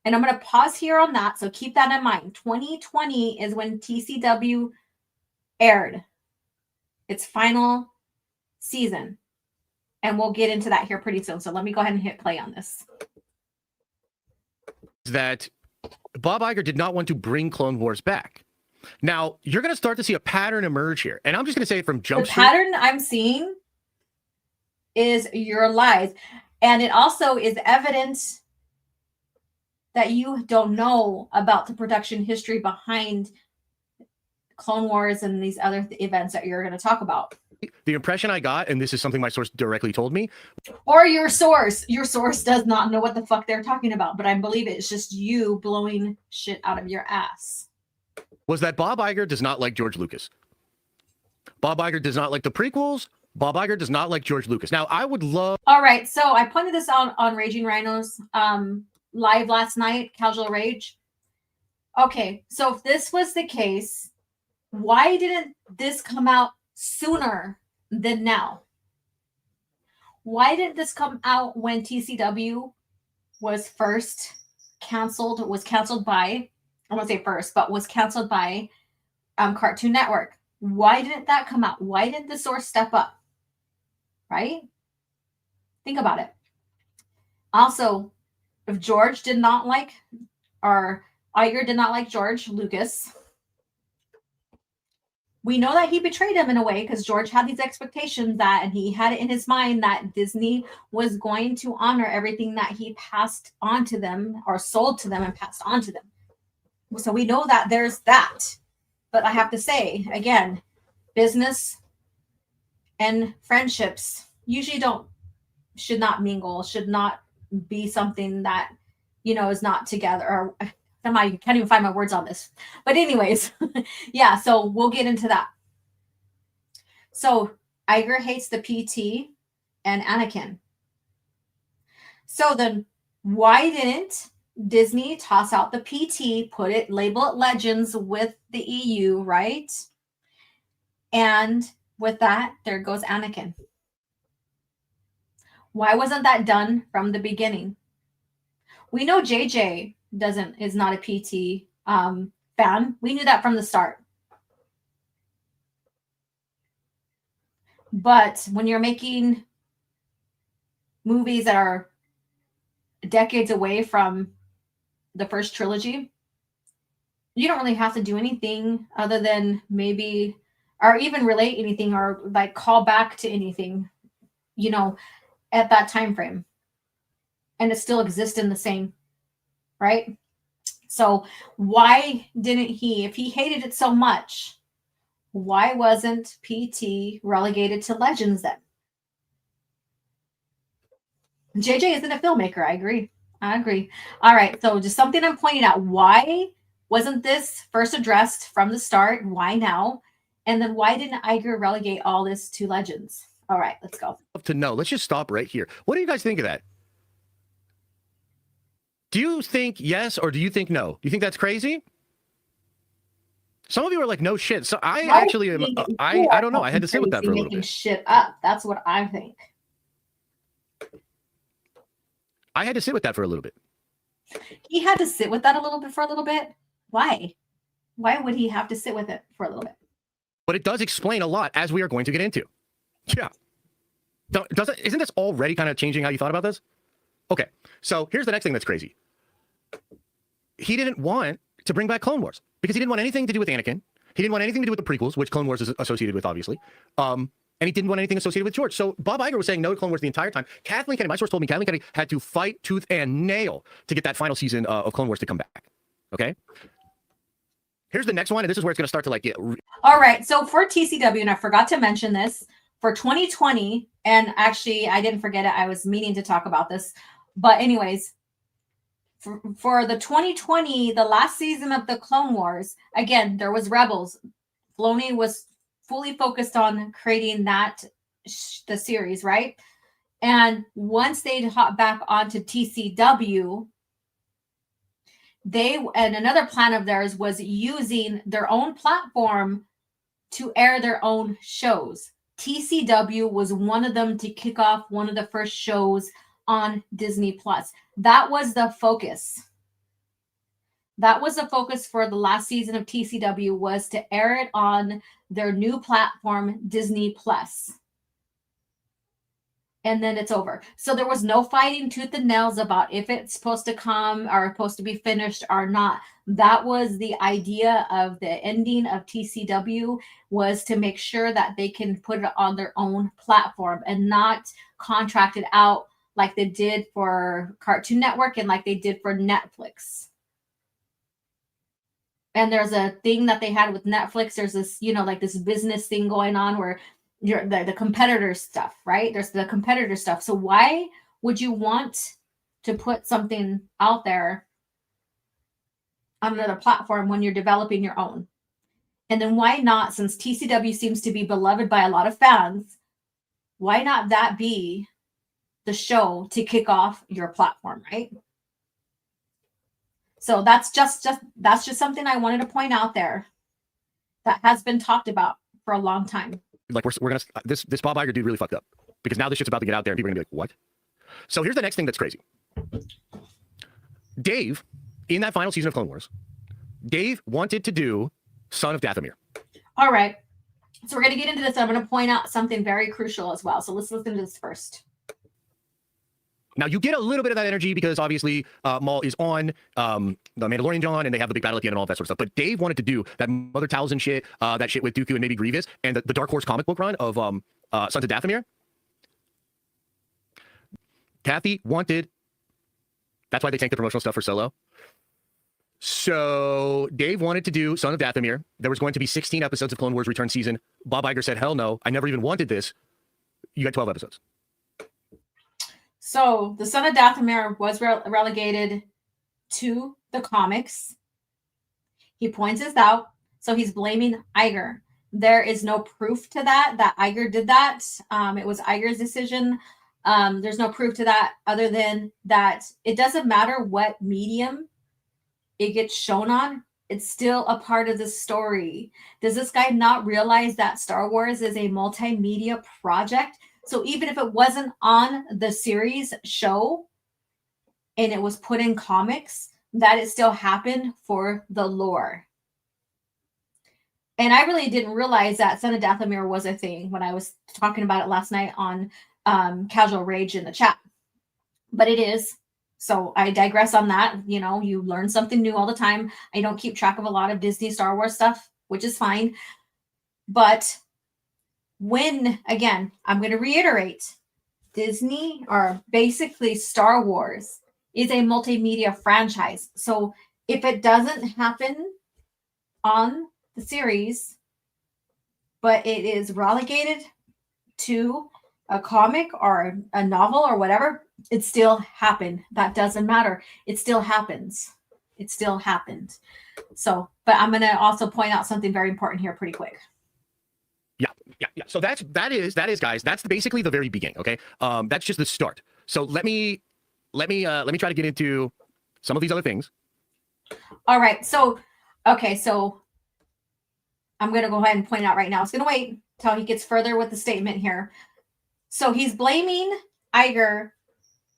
And I'm going to pause here on that. So keep that in mind. 2020 is when TCW aired its final season. And we'll get into that here pretty soon. So let me go ahead and hit play on this. That Bob Iger did not want to bring Clone Wars back. Now, you're going to start to see a pattern emerge here. And I'm just going to say it from Jump Street. The pattern I'm seeing is your lies. And it also is evidence that you don't know about the production history behind Clone Wars and these other events that you're going to talk about. The impression I got, and this is something my source directly told me. Or your source does not know what the fuck they're talking about, but I believe it's just you blowing shit out of your ass. Was that Bob Iger does not like George Lucas. Bob Iger does not like the prequels. Bob Iger does not like George Lucas. Now, I would love... All right, so I pointed this out on Raging Rhinos live last night, Casual Rage. Okay, so if this was the case, why didn't this come out sooner than now? Why didn't this come out when TCW was first canceled? Was canceled by, I won't say first, but was canceled by Cartoon Network. Why didn't that come out? Why didn't the source step up? Right? Think about it. Also, if George did not like, or Iger did not like George Lucas, we know that he betrayed him in a way because George had these expectations that, and he had it in his mind that Disney was going to honor everything that he passed on to them or sold to them and passed on to them. So we know that there's that. But I have to say, again, business and friendships usually should not mingle, should not be something that, is not together. Or I can't even find my words on this. But anyways, yeah, so we'll get into that. So Iger hates the PT and Anakin. So then why didn't Disney toss out the PT, label it Legends with the EU, right? And with that, there goes Anakin. Why wasn't that done from the beginning? We know JJ is not a PT fan. We knew that from the start. But when you're making movies that are decades away from the first trilogy, you don't really have to do anything other than maybe, or even relate anything or like call back to anything, you know, at that time frame. And it still exists in the same, right? So why didn't he, if he hated it so much, why wasn't PT relegated to Legends then? JJ isn't a filmmaker. I agree. All right. So just something I'm pointing out. Why wasn't this first addressed from the start? Why now? And then why didn't Iger relegate all this to Legends? All right, let's go. To know. Let's just stop right here. What do you guys think of that? Do you think yes or do you think no? Do you think that's crazy? Some of you are like, no shit. So I actually am. I don't know. I had to sit with that for a little bit. Shit up. That's what I think. I had to sit with that for a little bit. He had to sit with that a little bit for a little bit. Why? Why would he have to sit with it for a little bit? But it does explain a lot, as we are going to get into. Yeah. Isn't this already kind of changing how you thought about this? Okay. So here's the next thing that's crazy. He didn't want to bring back Clone Wars because he didn't want anything to do with Anakin. He didn't want anything to do with the prequels, which Clone Wars is associated with, obviously. And he didn't want anything associated with George. So Bob Iger was saying no to Clone Wars the entire time. Kathleen Kennedy, my source told me Kathleen Kennedy had to fight tooth and nail to get that final season of Clone Wars to come back. Okay? Here's the next one, and this is where it's going to start to like get... All right, so for TCW, and I forgot to mention this, for 2020, and actually I didn't forget it, I was meaning to talk about this, but anyways, for the 2020, the last season of the Clone Wars, again, there was Rebels. Filoni was fully focused on creating that the series, right? And once they hop back onto TCW, and another plan of theirs was using their own platform to air their own shows. TCW was one of them to kick off one of the first shows on Disney Plus. That was the focus. That was the focus for the last season of TCW, was to air it on their new platform, Disney Plus. And then it's over. So there was no fighting tooth and nails about if it's supposed to come or supposed to be finished or not. That was the idea of the ending of TCW, was to make sure that they can put it on their own platform and not contract it out like they did for Cartoon Network and like they did for Netflix. And there's a thing that they had with Netflix. There's this, like this business thing going on where you're the competitor stuff, right? There's the competitor stuff. So why would you want to put something out there on another platform when you're developing your own? And then why not, since TCW seems to be beloved by a lot of fans, why not that be the show to kick off your platform, right? So that's just something I wanted to point out there that has been talked about for a long time. Like we're gonna this Bob Iger dude really fucked up, because now this shit's about to get out there and people are gonna be like, what? So here's the next thing that's crazy. Dave, in that final season of Clone Wars, Dave wanted to do Son of Dathomir. All right. So we're gonna get into this. I'm gonna point out something very crucial as well. So let's listen to this first. Now, you get a little bit of that energy because obviously Maul is on the Mandalorian John, and they have the big battle at the end and all that sort of stuff. But Dave wanted to do that Mother Talzin shit, that shit with Dooku and maybe Grievous, and the Dark Horse comic book run of Sons of Dathomir. Kathy wanted... That's why they tanked the promotional stuff for Solo. So Dave wanted to do Son of Dathomir. There was going to be 16 episodes of Clone Wars Return season. Bob Iger said, hell no, I never even wanted this. You got 12 episodes. So the Son of Dathomir was relegated to the comics. He points this out. So he's blaming Iger. There is no proof to that Iger did that. It was Iger's decision. There's no proof to that other than that it doesn't matter what medium it gets shown on. It's still a part of the story. Does this guy not realize that Star Wars is a multimedia project? So even if it wasn't on the series show and it was put in comics, that it still happened for the lore. And I really didn't realize that Son of Dathomir was a thing when I was talking about it last night on Casual Rage in the chat. But it is. So I digress on that. You know, you learn something new all the time. I don't keep track of a lot of Disney Star Wars stuff, which is fine. But when, again, I'm going to reiterate, Disney, or basically Star Wars, is a multimedia franchise. So if it doesn't happen on the series, but it is relegated to a comic or a novel or whatever, it still happened. That doesn't matter. It still happens. It still happened. So, but I'm going to also point out something very important here pretty quick. Yeah. So that is guys, that's basically the very beginning. Okay. That's just the start. So let me try to get into some of these other things. All right. So, okay. So I'm going to go ahead and point out right now. It's going to wait till he gets further with the statement here. So he's blaming Iger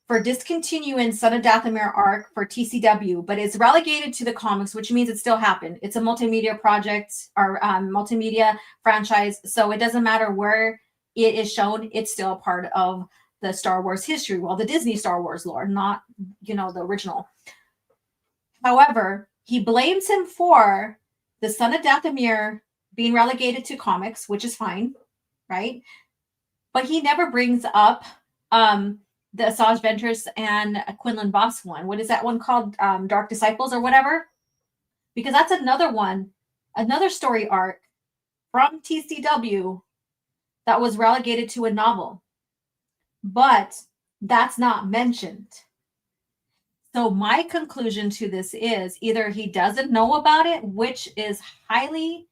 for discontinuing Son of Dathomir arc for TCW, but it's relegated to the comics, which means it still happened. It's a multimedia project or multimedia franchise, so it doesn't matter where it is shown. It's still a part of the Star Wars history, well, the Disney Star Wars lore, not, you know, the original. However, he blames him for the Son of Dathomir being relegated to comics, which is fine, right? But he never brings up the Asajj Ventress and Quinlan Vos one. What is that one called? Dark Disciples or whatever? Because that's another one, another story arc from TCW that was relegated to a novel. But that's not mentioned. So my conclusion to this is either he doesn't know about it, which is highly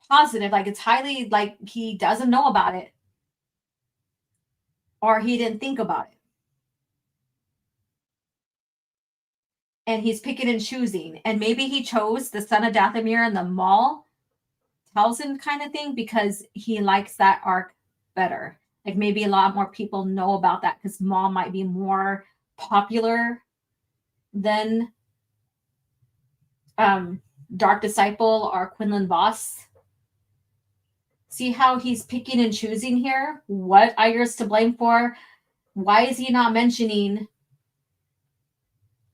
positive, like it's highly like he doesn't know about it, or he didn't think about it. And he's picking and choosing. And maybe he chose the Son of Dathomir and the Maul Townsend kind of thing because he likes that arc better. Like maybe a lot more people know about that because Maul might be more popular than Dark Disciple or Quinlan Vos. See how he's picking and choosing here? What Iger's to blame for? Why is he not mentioning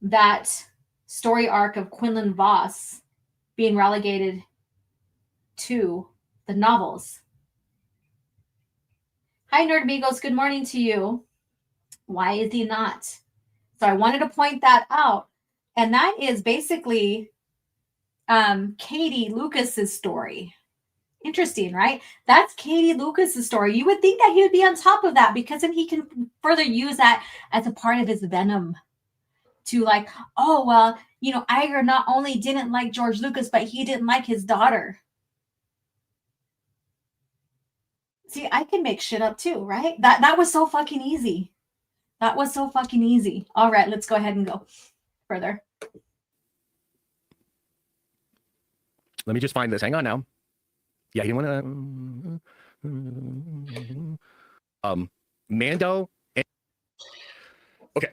that story arc of Quinlan Vos being relegated to the novels? Hi, Nerd Amigos. Good morning to you. Why is he not? So I wanted to point that out. And that is basically Katie Lucas's story. Interesting, right? That's Katie Lucas's story. You would think that he would be on top of that because then he can further use that as a part of his venom to like, oh, well, you know, Iger not only didn't like George Lucas, but he didn't like his daughter. See, I can make shit up too, right? That was so fucking easy. That was so fucking easy. All right, let's go ahead and go further. Let me just find this. Hang on now. Yeah, you want to Mando and, okay.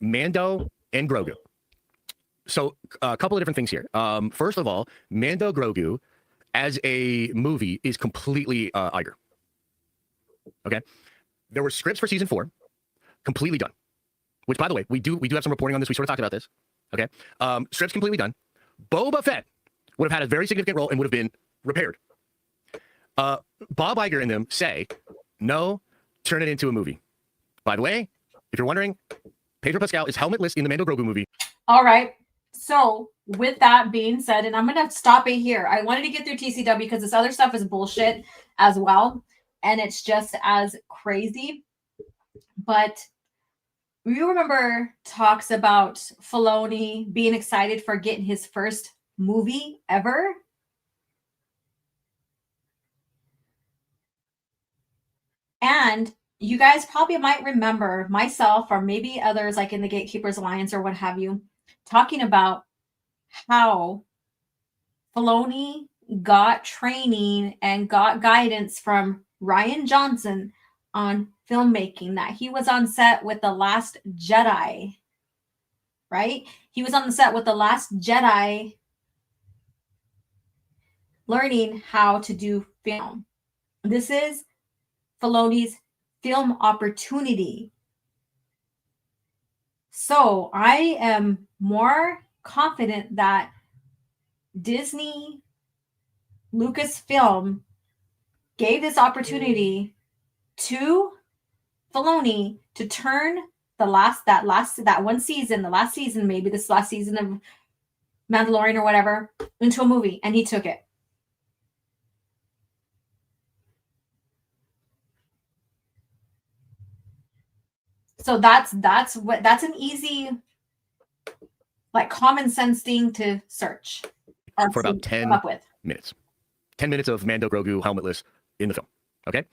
Mando and Grogu. So a couple of different things here. First of all, Mando Grogu as a movie is completely Iger. Okay. There were scripts for season 4 completely done, which by the way, we do have some reporting on this. We sort of talked about this. Okay. Scripts completely done. Boba Fett would have had a very significant role and would have been repaired. Bob Iger and them say, no, turn it into a movie. By the way, if you're wondering, Pedro Pascal is helmetless in the Mando Grogu movie. All right. So with that being said, and I'm going to stop it here. I wanted to get through TCW because this other stuff is bullshit as well. And it's just as crazy. But you remember talks about Filoni being excited for getting his first movie ever? And you guys probably might remember myself or maybe others like in the Gatekeepers Alliance or what have you, talking about how Filoni got training and got guidance from Rian Johnson on filmmaking, that he was on set with The Last Jedi, right? He was on the set with The Last Jedi learning how to do film. This is Filoni's film opportunity. So I am more confident that Disney Lucasfilm gave this opportunity to Filoni to turn that one season, the last season, maybe this last season of Mandalorian or whatever, into a movie, and he took it. So that's an easy, like, common sense thing to search for about 10 minutes. 10 minutes of Mando Grogu helmetless in the film. Okay.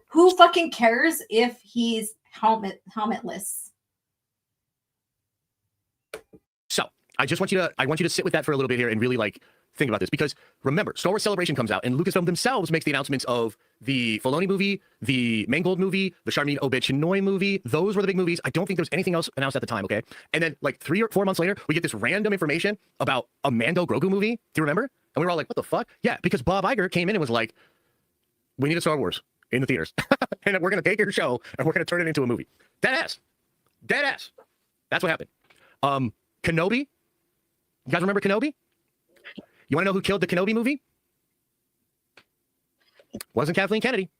Who fucking cares if he's helmetless? So I want you to sit with that for a little bit here and really like think about this, because remember, Star Wars Celebration comes out and Lucasfilm themselves makes the announcements of the Filoni movie, the Mangold movie, the Charmin Obed-Chinoy movie. Those were the big movies. I don't think there was anything else announced at the time. Okay. And then like 3 or 4 months later, we get this random information about a Mando Grogu movie. Do you remember? And we were all like, what the fuck? Yeah. Because Bob Iger came in and was like, we need a Star Wars in the theaters. And we're going to take your show and we're going to turn it into a movie. Dead ass. That's what happened. Kenobi. You guys remember Kenobi? You want to know who killed the Kenobi movie? Wasn't Kathleen Kennedy.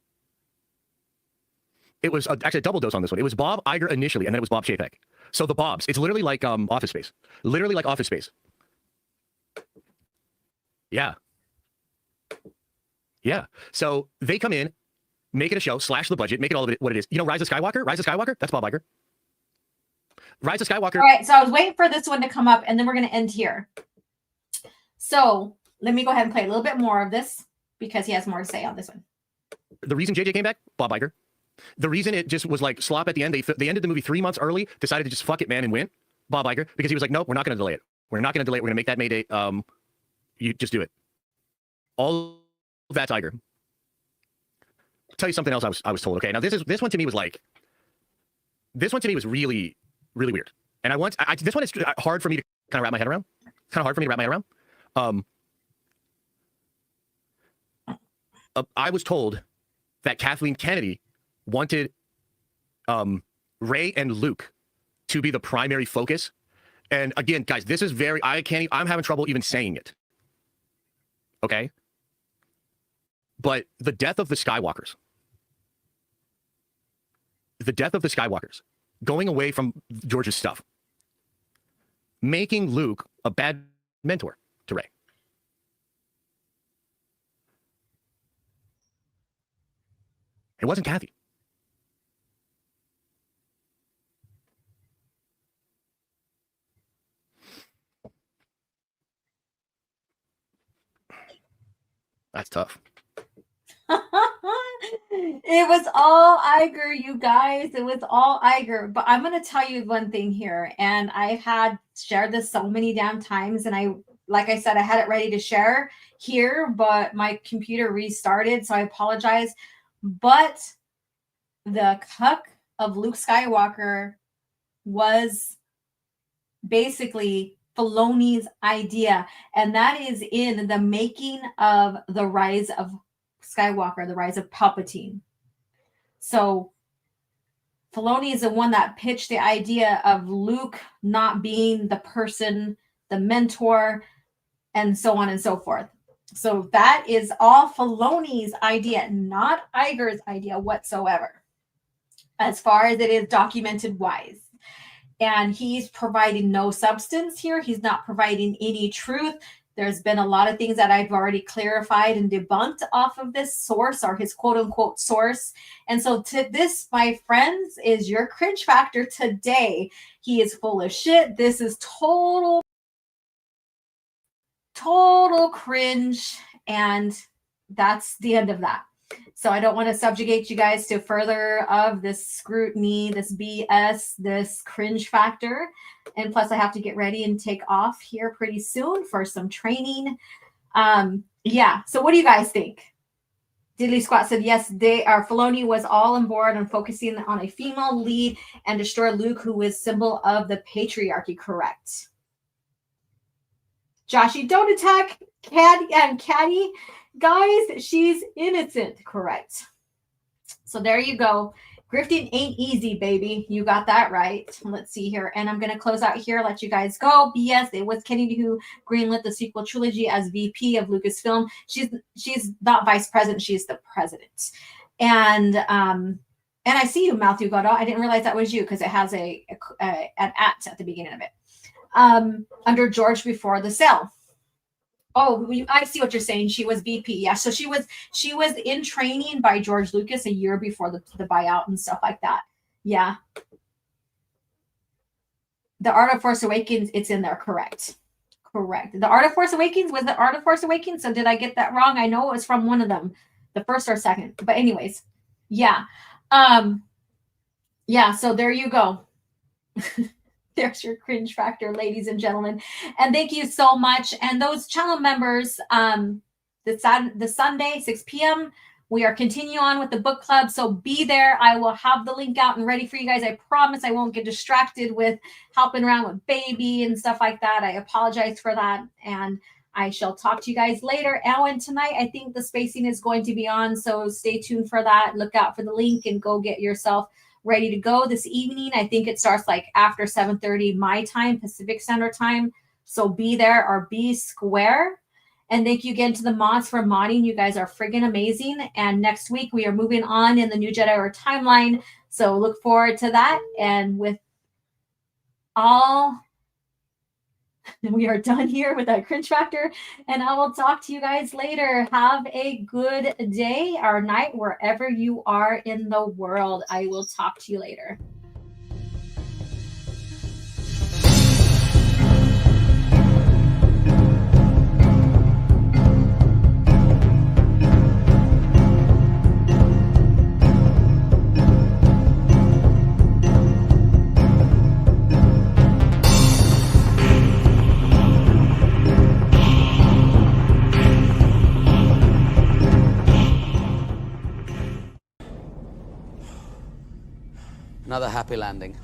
It was actually a double dose on this one. It was Bob Iger initially, and then it was Bob Chapek. So the Bobs. It's literally like Office Space. Literally like Office Space. Yeah. Yeah. So they come in, make it a show, slash the budget, make it all of it what it is. You know, Rise of Skywalker? Rise of Skywalker? That's Bob Iger. Rise of Skywalker. All right. So I was waiting for this one to come up, and then we're going to end here. So let me go ahead and play a little bit more of this because he has more to say on this one. The reason JJ came back, Bob Iger. The reason it just was like slop at the end, they ended the movie 3 months early, decided to just fuck it, man, and win. Bob Iger, because he was like, nope, we're not going to delay it. We're not going to delay it. We're going to make that May date. You just do it. All of that's Iger. I'll tell you something else I was told. Okay, now this one to me was like, this one to me was really, really weird. And this one is hard for me to kind of wrap my head around. It's kind of hard for me to wrap my head around. I was told that Kathleen Kennedy wanted Rey and Luke to be the primary focus. And again, guys, this is I'm having trouble even saying it. Okay? But the death of the Skywalkers, going away from George's stuff, making Luke a bad mentor to Rey. It wasn't Kathy. That's tough. It was all Iger, you guys. It was all Iger. But I'm going to tell you one thing here. And I've shared this so many damn times. And like I said, I had it ready to share here, but my computer restarted. So I apologize. But the cuck of Luke Skywalker was basically Filoni's idea. And that is in the making of The Rise of Skywalker, The Rise of Palpatine. So Filoni is the one that pitched the idea of Luke not being the person, the mentor, and so on and so forth. So that is all Filoni's idea, not Iger's idea whatsoever, as far as it is documented wise. And he's providing no substance here. He's not providing any truth. There's been a lot of things that I've already clarified and debunked off of this source, or his quote unquote source. And so this, my friends, is your cringe factor today. He is full of shit. This is total cringe. And that's the end of that. So I don't want to subjugate you guys to further of this scrutiny, this BS, this cringe factor. And plus I have to get ready and take off here pretty soon for some training. Yeah. So what do you guys think? Diddley Squat said, yes, Filoni was all on board on focusing on a female lead and destroy Luke, who is symbol of the patriarchy. Correct. Joshy, don't attack Caddy. Guys, she's innocent. Correct. So there you go. Grifting ain't easy, baby. You got that right. Let's see here. And I'm going to close out here, let you guys go. But yes, it was Kennedy who greenlit the sequel trilogy as VP of Lucasfilm. She's not vice president. She's the president. And I see you, Matthew Godot. I didn't realize that was you because it has an at the beginning of it. Under George before the sale. Oh, I see what you're saying. She was VP. Yeah, so she was in training by George Lucas a year before the buyout and stuff like that. Yeah. The Art of Force Awakens, it's in there. Correct. The Art of Force Awakens was the Art of Force Awakens. So did I get that wrong? I know it was from one of them, the first or second. But anyways, yeah. Yeah, so there you go. There's your cringe factor, ladies and gentlemen. And thank you so much. And those channel members, the Sunday, 6 p.m., we are continuing on with the book club. So be there. I will have the link out and ready for you guys. I promise I won't get distracted with helping around with baby and stuff like that. I apologize for that. And I shall talk to you guys later. Alan, tonight, I think the spacing is going to be on. So stay tuned for that. Look out for the link and go get yourself ready to go this evening. I think it starts like after 7:30 my time, Pacific Standard Time. So be there or be square. And thank you again to the mods for modding. You guys are friggin' amazing. And next week we are moving on in the New Jedi Order timeline. So look forward to that. And with all, we are done here with that cringe factor. And I will talk to you guys later. Have a good day or night wherever you are in the world. I will talk to you later. Another happy landing.